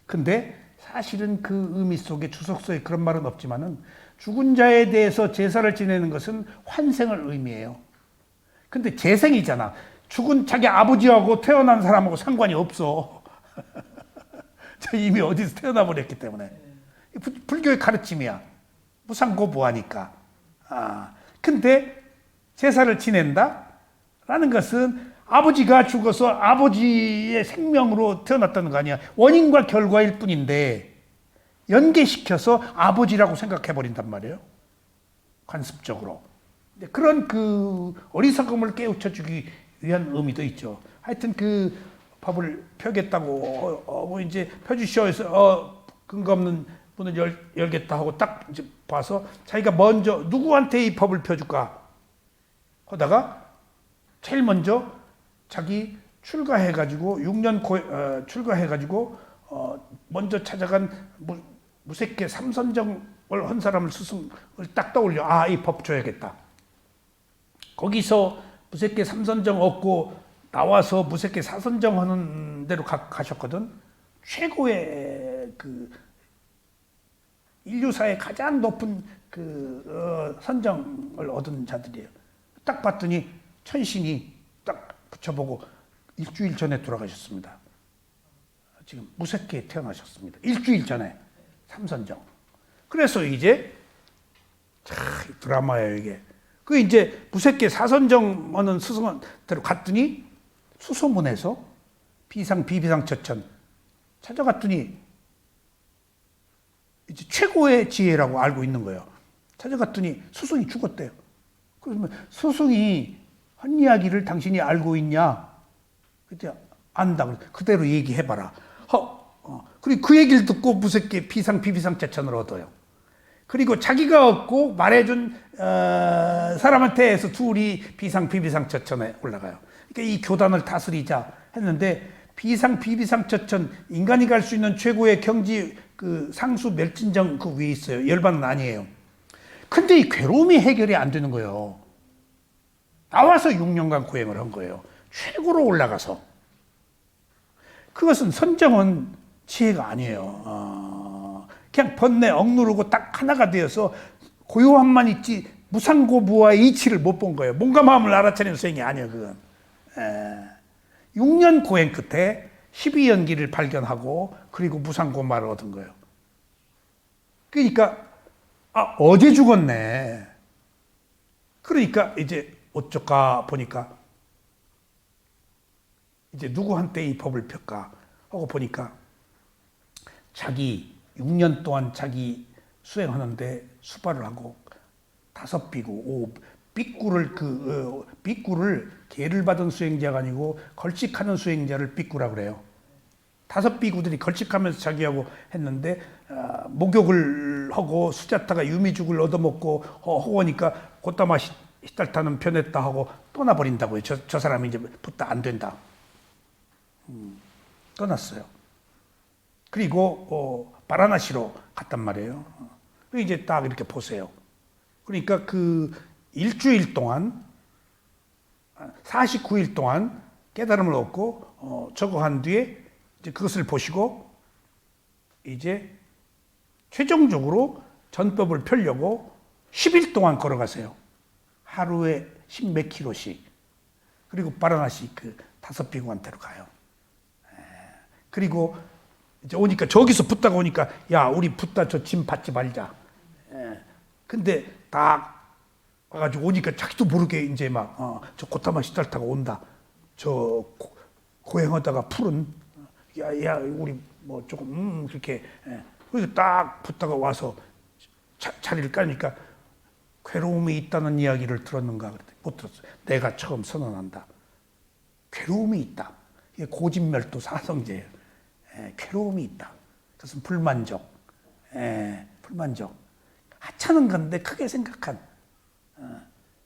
근데 사실은 그 의미 속에 주석서에 그런 말은 없지만은 죽은 자에 대해서 제사를 지내는 것은 환생을 의미해요. 근데 재생이잖아. 죽은 자기 아버지하고 태어난 사람하고 상관이 없어. 이미 어디서 태어나 버렸기 때문에. 불교의 가르침이야. 무상고부하니까. 근데 제사를 지낸다? 라는 것은 아버지가 죽어서 아버지의 생명으로 태어났다는 거 아니야. 원인과 결과일 뿐인데 연계시켜서 아버지라고 생각해 버린단 말이에요. 관습적으로. 그런 그 어리석음을 깨우쳐주기 위한 의미도 있죠. 하여튼 그 법을 펴겠다고 이제 펴주시오 해서 근거 없는 문을 열겠다 하고 딱 이제 봐서 자기가 먼저 누구한테 이 법을 펴줄까 하다가 제일 먼저 자기 출가해가지고 6년 출가해가지고 먼저 찾아간 무색계 삼선정을 한 사람을 스승을 딱 떠올려. 이 법 줘야겠다. 거기서 무색계 삼선정 얻고 나와서 무색계 사선정 하는 데로 가셨거든. 최고의 그 인류사의 가장 높은 선정을 얻은 자들이에요. 딱 봤더니 천신이 딱 붙여보고 일주일 전에 돌아가셨습니다. 지금 무색하게 태어나셨습니다. 일주일 전에 삼선정. 그래서 이제 드라마예요 이게. 그 이제 무색하게 사선정 하는 스승한테로 갔더니 수소문에서 비상 비비상 처천 찾아갔더니 이제 최고의 지혜라고 알고 있는 거예요. 찾아갔더니 스승이 죽었대요. 그러면 스승이 한 이야기를 당신이 알고 있냐? 그때 안다. 그대로 얘기해봐라. 그리고 그 얘기를 듣고 무섭게 비상 비비상 처천을 얻어요. 그리고 자기가 얻고 말해준 사람한테 해서 둘이 비상 비비상 처천에 올라가요. 그러니까 이 교단을 다스리자 했는데 비상 비비상 처천 인간이 갈 수 있는 최고의 경지 상수 멸진정 그 위에 있어요. 열반은 아니에요. 근데 이 괴로움이 해결이 안 되는 거예요. 나와서 6년간 고행을 한 거예요. 최고로 올라가서. 그것은 선정은 지혜가 아니에요. 그냥 번뇌 억누르고 딱 하나가 되어서 고요함만 있지 무상고무와의 이치를 못 본 거예요. 몸과 마음을 알아차리는 수행이 아니에요. 그건. 6년 고행 끝에 12연기를 발견하고 그리고 무상고마를 얻은 거예요. 그러니까 어제 죽었네. 그러니까 이제 어쩌까 보니까 이제 누구한테 이 법을 펴까 하고 보니까 자기 6년 동안 자기 수행하는데 수발을 하고 5비구, 삐꾸를 계를 받은 수행자가 아니고 걸칙하는 수행자를 삐꾸라고 그래요. 5비구들이 걸칙하면서 자기하고 했는데 목욕을 하고 수자타가 유미죽을 얻어먹고 허우니까 곧다마 히달타는 변했다 하고 떠나버린다고요. 저 사람이 이제 붙다 안 된다. 떠났어요. 그리고 바라나시로 갔단 말이에요. 이제 딱 이렇게 보세요. 그러니까 그 일주일 동안 49일 동안 깨달음을 얻고 저거 한 뒤에 이제 그것을 보시고 이제 최종적으로 전법을 펴려고 10일 동안 걸어가세요. 하루에 10몇 킬로씩. 그리고 바라나시 5비구한테로 가요. 그리고 이제 오니까 저기서 붙다가 오니까 야 우리 붙다 저 짐 받지 말자. 근데 딱 와가지고 오니까 자기도 모르게 이제 막 저 고타마 시달타가 온다. 저 고행하다가 푸른 야 우리 뭐 조금 그렇게 그래서 딱 붙다가 와서 자리를 까니까 괴로움이 있다는 이야기를 들었는가 그랬더니 못 들었어요. 내가 처음 선언한다. 괴로움이 있다. 이게 고진멸도 사성제예요. 괴로움이 있다. 그것은 불만족. 불만족. 하찮은 건데 크게 생각한.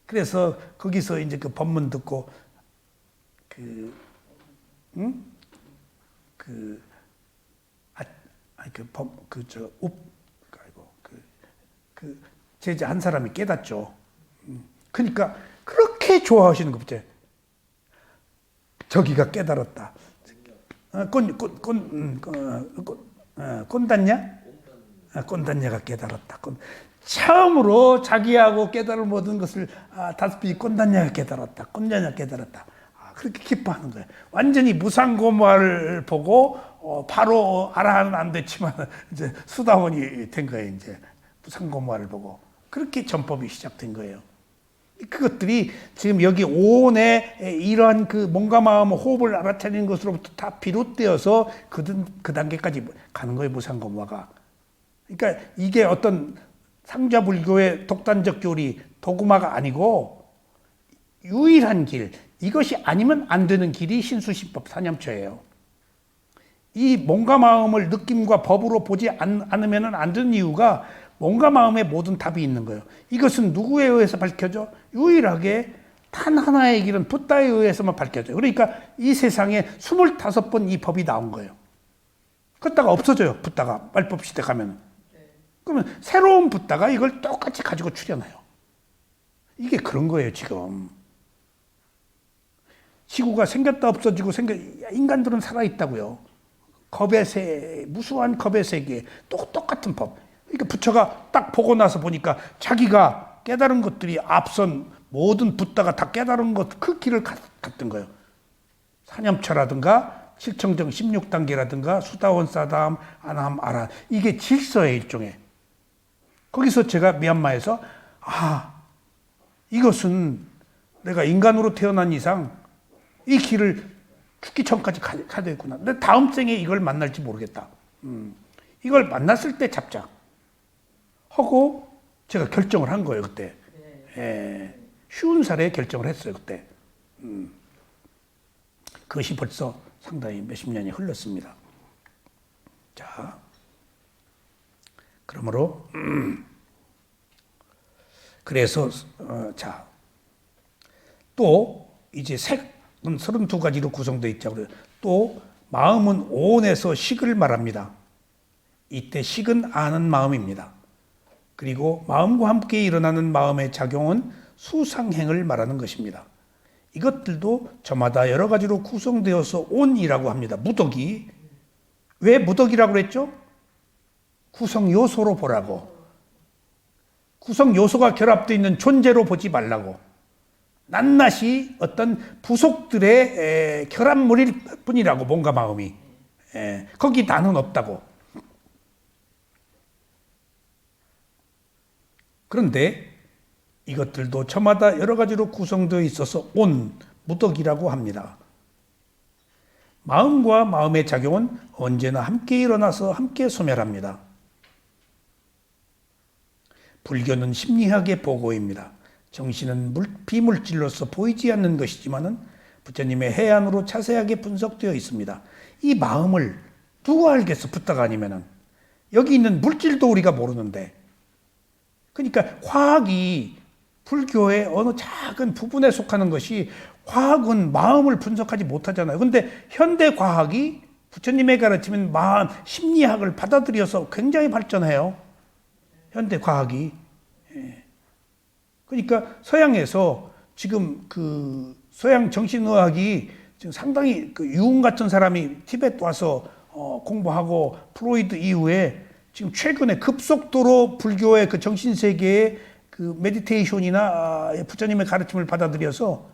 그래서 거기서 이제 그 법문 듣고 제자 한 사람이 깨닫죠. 그러니까 그렇게 좋아하시는 거 보죠. 저기가 깨달았다. 꼰단냐? 꼰단냐가 깨달았다. 처음으로 자기하고 깨달음 얻은 것을 5비 꼰단냐가 깨달았다. 꼰단냐 깨달았다. 그렇게 기뻐하는 거예요. 완전히 무상고마를 보고 바로 아라한은 안 됐지만 이제 수다원이 된 거예요. 이제 무상고마를 보고 그렇게 전법이 시작된 거예요. 그것들이 지금 여기 오온의 이러한 그 몸과 마음 호흡을 알아차리는 것으로부터 다 비롯되어서 그 단계까지 가는 거예요. 무상고마가. 그러니까 이게 어떤 상자불교의 독단적 교리 도구마가 아니고 유일한 길, 이것이 아니면 안 되는 길이 신수신법 사념처예요. 이 몸과 마음을 느낌과 법으로 보지 않으면 안 되는 이유가 몸과 마음에 모든 답이 있는 거예요. 이것은 누구에 의해서 밝혀져? 유일하게 단 하나의 길은 붓다에 의해서만 밝혀져요. 그러니까 이 세상에 25번 이 법이 나온 거예요. 그러다가 없어져요. 붓다가 말법 시대 가면. 그러면 새로운 붓다가 이걸 똑같이 가지고 출현해요. 이게 그런 거예요, 지금. 지구가 생겼다 없어지고 인간들은 살아있다고요. 무수한 겁의 세계, 똑같은 법. 그러니까 부처가 딱 보고 나서 보니까 자기가 깨달은 것들이 앞선 모든 붓다가 다 깨달은 것 그 길을 갔던 거예요. 사념처라든가 칠청정 16단계라든가 수다원 사다함 아나함 아라 이게 질서의 일종의. 거기서 제가 미얀마에서 이것은 내가 인간으로 태어난 이상 이 길을 죽기 전까지 가야 되겠구나. 근데 다음 생에 이걸 만날지 모르겠다. 이걸 만났을 때 잡자 하고 제가 결정을 한 거예요 그때. 예, 쉬운 살에 결정을 했어요 그때. 그것이 벌써 상당히 몇십 년이 흘렀습니다. 자, 그러므로 그래서 자, 또 이제 색은 32가지로 구성되어 있자고 그래요. 또 마음은 오온에서 식을 말합니다. 이때 식은 아는 마음입니다. 그리고 마음과 함께 일어나는 마음의 작용은 수상행을 말하는 것입니다. 이것들도 저마다 여러 가지로 구성되어서 온이라고 합니다. 무덕이. 왜 무덕이라고 그랬죠? 구성 요소로 보라고. 구성 요소가 결합되어 있는 존재로 보지 말라고. 낱낱이 어떤 부속들의 결합물일 뿐이라고 몸과 마음이. 거기 나는 없다고. 그런데 이것들도 저마다 여러 가지로 구성되어 있어서 온, 무덕이라고 합니다. 마음과 마음의 작용은 언제나 함께 일어나서 함께 소멸합니다. 불교는 심리학의 보고입니다. 정신은 비물질로서 보이지 않는 것이지만은 부처님의 해안으로 자세하게 분석되어 있습니다. 이 마음을 누가 알겠어? 붓다가 아니면은. 여기 있는 물질도 우리가 모르는데. 그러니까 과학이 불교의 어느 작은 부분에 속하는 것이 과학은 마음을 분석하지 못하잖아요. 근데 현대 과학이 부처님의 가르치면 마음, 심리학을 받아들여서 굉장히 발전해요. 현대 과학이. 그러니까 서양에서 지금 그 서양 정신의학이 지금 상당히 그 유흥 같은 사람이 티베트 와서 공부하고 프로이드 이후에 지금 최근에 급속도로 불교의 그 정신세계의 그 메디테이션이나 부처님의 가르침을 받아들여서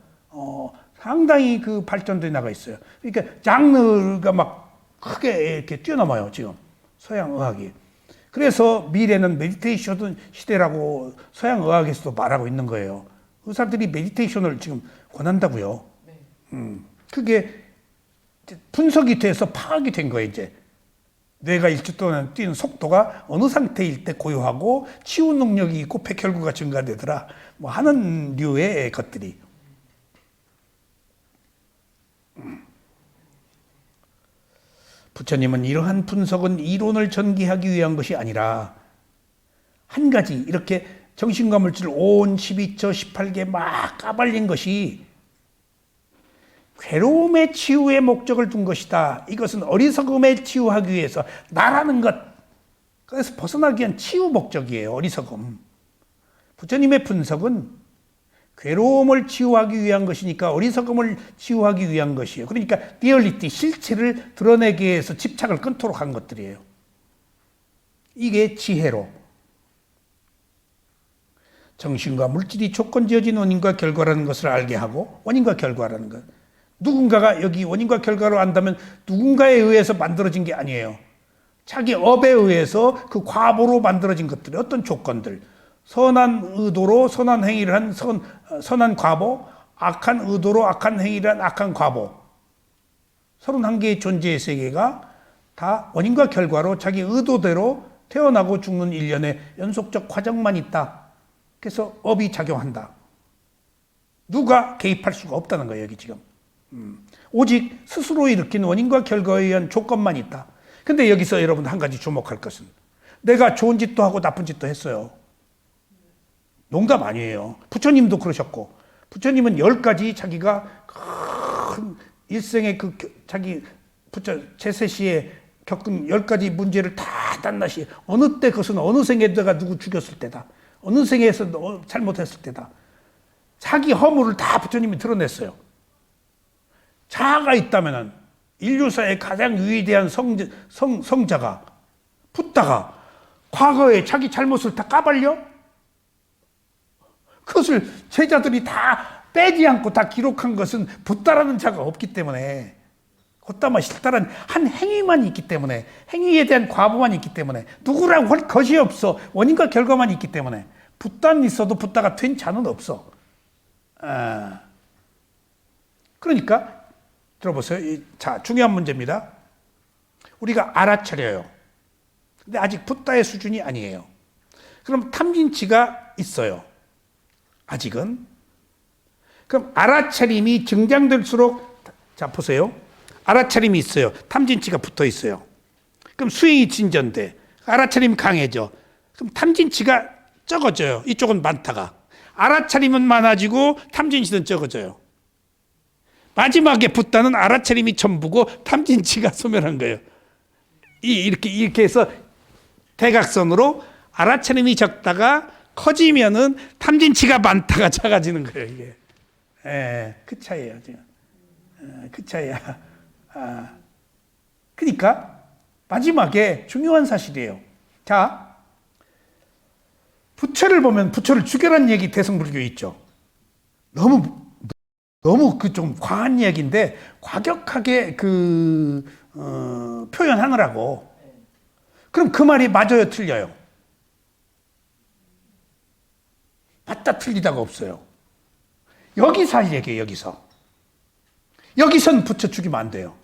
상당히 그 발전돼 나가 있어요. 그러니까 장르가 막 크게 이렇게 뛰어넘어요 지금 서양 의학이. 그래서 미래는 메디테이션 시대라고 서양 의학에서도 말하고 있는 거예요. 의사들이 메디테이션을 지금 권한다고요. 그게 분석이 돼서 파악이 된 거예요 이제. 뇌가 1초 동안 뛰는 속도가 어느 상태일 때 고요하고 치유 능력이 있고 백혈구가 증가되더라. 뭐 하는 류의 것들이. 부처님은 이러한 분석은 이론을 전개하기 위한 것이 아니라 한 가지 이렇게 정신과 물질 온 12처 18개 막 까발린 것이 괴로움의 치유의 목적을 둔 것이다. 이것은 어리석음에 치유하기 위해서 나라는 것. 그래서 벗어나기 위한 치유 목적이에요. 어리석음. 부처님의 분석은 괴로움을 치유하기 위한 것이니까 어리석음을 치유하기 위한 것이에요. 그러니까 리얼리티, 실체를 드러내기 위해서 집착을 끊도록 한 것들이에요. 이게 지혜로. 정신과 물질이 조건지어진 원인과 결과라는 것을 알게 하고 원인과 결과라는 것. 누군가가 여기 원인과 결과로 안다면 누군가에 의해서 만들어진 게 아니에요. 자기 업에 의해서 그 과보로 만들어진 것들, 어떤 조건들. 선한 의도로 선한 행위를 한 선한 과보, 악한 의도로 악한 행위를 한 악한 과보. 31개의 존재의 세계가 다 원인과 결과로 자기 의도대로 태어나고 죽는 일련의 연속적 과정만 있다. 그래서 업이 작용한다. 누가 개입할 수가 없다는 거예요, 여기 지금. 오직 스스로 일으킨 원인과 결과에 의한 조건만 있다. 근데 여기서 여러분 한 가지 주목할 것은 내가 좋은 짓도 하고 나쁜 짓도 했어요. 농담 아니에요. 부처님도 그러셨고 부처님은 10가지 자기가 큰 일생의 그 자기 부처 제세시에 겪은 10가지 문제를 다 낱낱이 어느 때 그것은 어느 생에다가 누구 죽였을 때다. 어느 생에서 잘못했을 때다. 자기 허물을 다 부처님이 드러냈어요. 자아가 있다면 인류사의 가장 위대한 성자가 붓다가 과거에 자기 잘못을 다 까발려? 그것을 제자들이 다 빼지 않고 다 기록한 것은 붓다라는 자가 없기 때문에, 걷다마 싫다라는 한 행위만 있기 때문에, 행위에 대한 과보만 있기 때문에, 누구라고 할 것이 없어. 원인과 결과만 있기 때문에 붓다는 있어도 붓다가 된 자는 없어. 그러니까 들어보세요. 자, 중요한 문제입니다. 우리가 알아차려요. 근데 아직 붓다의 수준이 아니에요. 그럼 탐진치가 있어요. 아직은. 그럼 알아차림이 증장될수록, 자 보세요. 알아차림이 있어요. 탐진치가 붙어 있어요. 그럼 수행이 진전돼. 알아차림이 강해져. 그럼 탐진치가 적어져요. 이쪽은 많다가. 알아차림은 많아지고 탐진치는 적어져요. 마지막에 붓다는 알아차림이 전부고 탐진치가 소멸한 거예요. 이렇게 해서 대각선으로 알아차림이 적다가 커지면은 탐진치가 많다가 작아지는 거예요, 이게. 그 차이예요, 지금. 그 차이야. 그러니까 마지막에 중요한 사실이에요. 자, 부처를 보면 부처를 죽여란 얘기 대승불교에 있죠. 너무 그 좀 과한 얘기인데 과격하게 표현하느라고. 그럼 그 말이 맞아요, 틀려요? 맞다 틀리다가 없어요. 여기서 할 얘기예요, 여기서. 여기서는 부처 죽이면 안 돼요.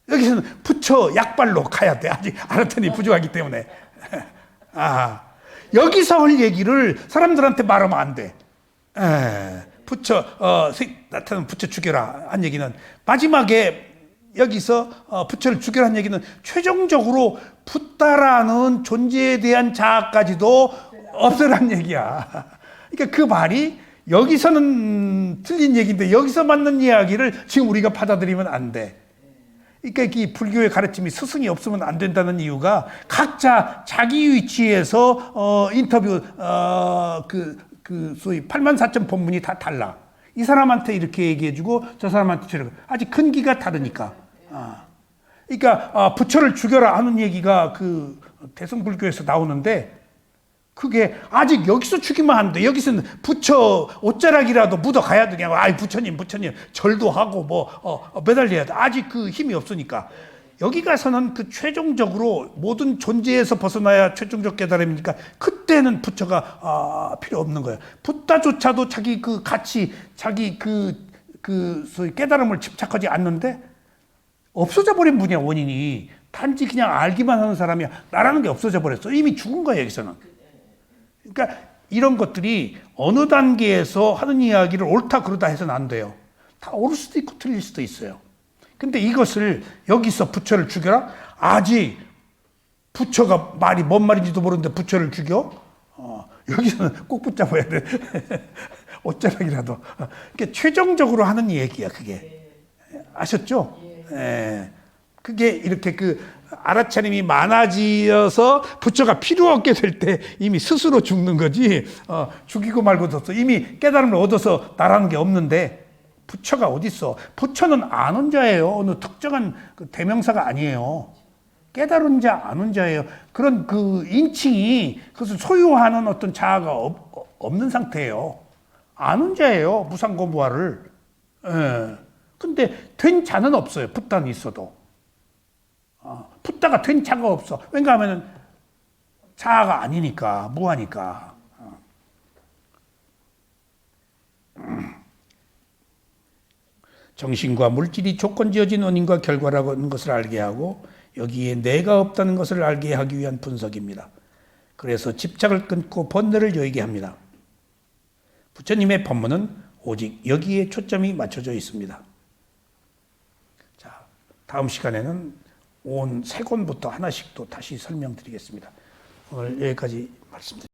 여기서는 부처 약발로 가야 돼. 아직 알았더니 부족하기 때문에. 여기서 할 얘기를 사람들한테 말하면 안 돼. 부처, 나타나면 부처 죽여라 한 얘기는, 마지막에 여기서 부처를 죽여라 한 얘기는 최종적으로 붓다라는 존재에 대한 자아까지도 없애란 얘기야. 그러니까 그 말이 여기서는 틀린 얘기인데 여기서 맞는 이야기를 지금 우리가 받아들이면 안 돼. 그러니까 이 불교의 가르침이 스승이 없으면 안 된다는 이유가 각자 자기 위치에서 인터뷰 소위 84점 본문이 다 달라. 이 사람한테 이렇게 얘기해주고 저 사람한테 저렇게. 아직 근기가 다르니까. 그러니까 부처를 죽여라 하는 얘기가 그 대승불교에서 나오는데, 그게 아직 여기서 죽이면 안 돼. 여기서는 부처 옷자락이라도 묻어가야 돼. 그냥 부처님 절도 하고 매달려야 돼. 아직 그 힘이 없으니까. 여기 가서는 그 최종적으로 모든 존재에서 벗어나야 최종적 깨달음이니까 그때는 부처가 필요 없는 거예요. 붓다조차도 자기 그 가치, 자기 소위 깨달음을 집착하지 않는데 없어져 버린 분이야, 원인이. 단지 그냥 알기만 하는 사람이야. 나라는 게 없어져 버렸어. 이미 죽은 거야, 여기서는. 그러니까 이런 것들이 어느 단계에서 하는 이야기를 옳다 그러다 해서는 안 돼요. 다 옳을 수도 있고 틀릴 수도 있어요. 근데 이것을 여기서 부처를 죽여라? 아직 부처가 말이 뭔 말인지도 모르는데 부처를 죽여? 여기서는 꼭 붙잡아야 돼. 어쩌라기라도. 그러니까 최종적으로 하는 얘기야, 그게. 아셨죠? 그게 이렇게 알아차림이 많아지어서 부처가 필요 없게 될 때 이미 스스로 죽는 거지, 죽이고 말고도 없어. 이미 깨달음을 얻어서 나라는 게 없는데, 부처가 어디 있어? 부처는 아는 자예요. 어느 특정한 대명사가 아니에요. 깨달은 자, 아는 자예요. 그런 인칭이 그것을 소유하는 어떤 자아가 없는 상태예요. 아는 자예요. 무상고무화를. 근데 된 자는 없어요. 붓다는 있어도. 붓다가 된 자가 없어. 왜냐하면 자아가 아니니까, 무하니까. 정신과 물질이 조건지어진 원인과 결과라는 것을 알게 하고 여기에 내가 없다는 것을 알게 하기 위한 분석입니다. 그래서 집착을 끊고 번뇌를 여의게 합니다. 부처님의 법문은 오직 여기에 초점이 맞춰져 있습니다. 자, 다음 시간에는 온 세 권부터 하나씩 또 다시 설명드리겠습니다. 오늘 여기까지 말씀드립니다.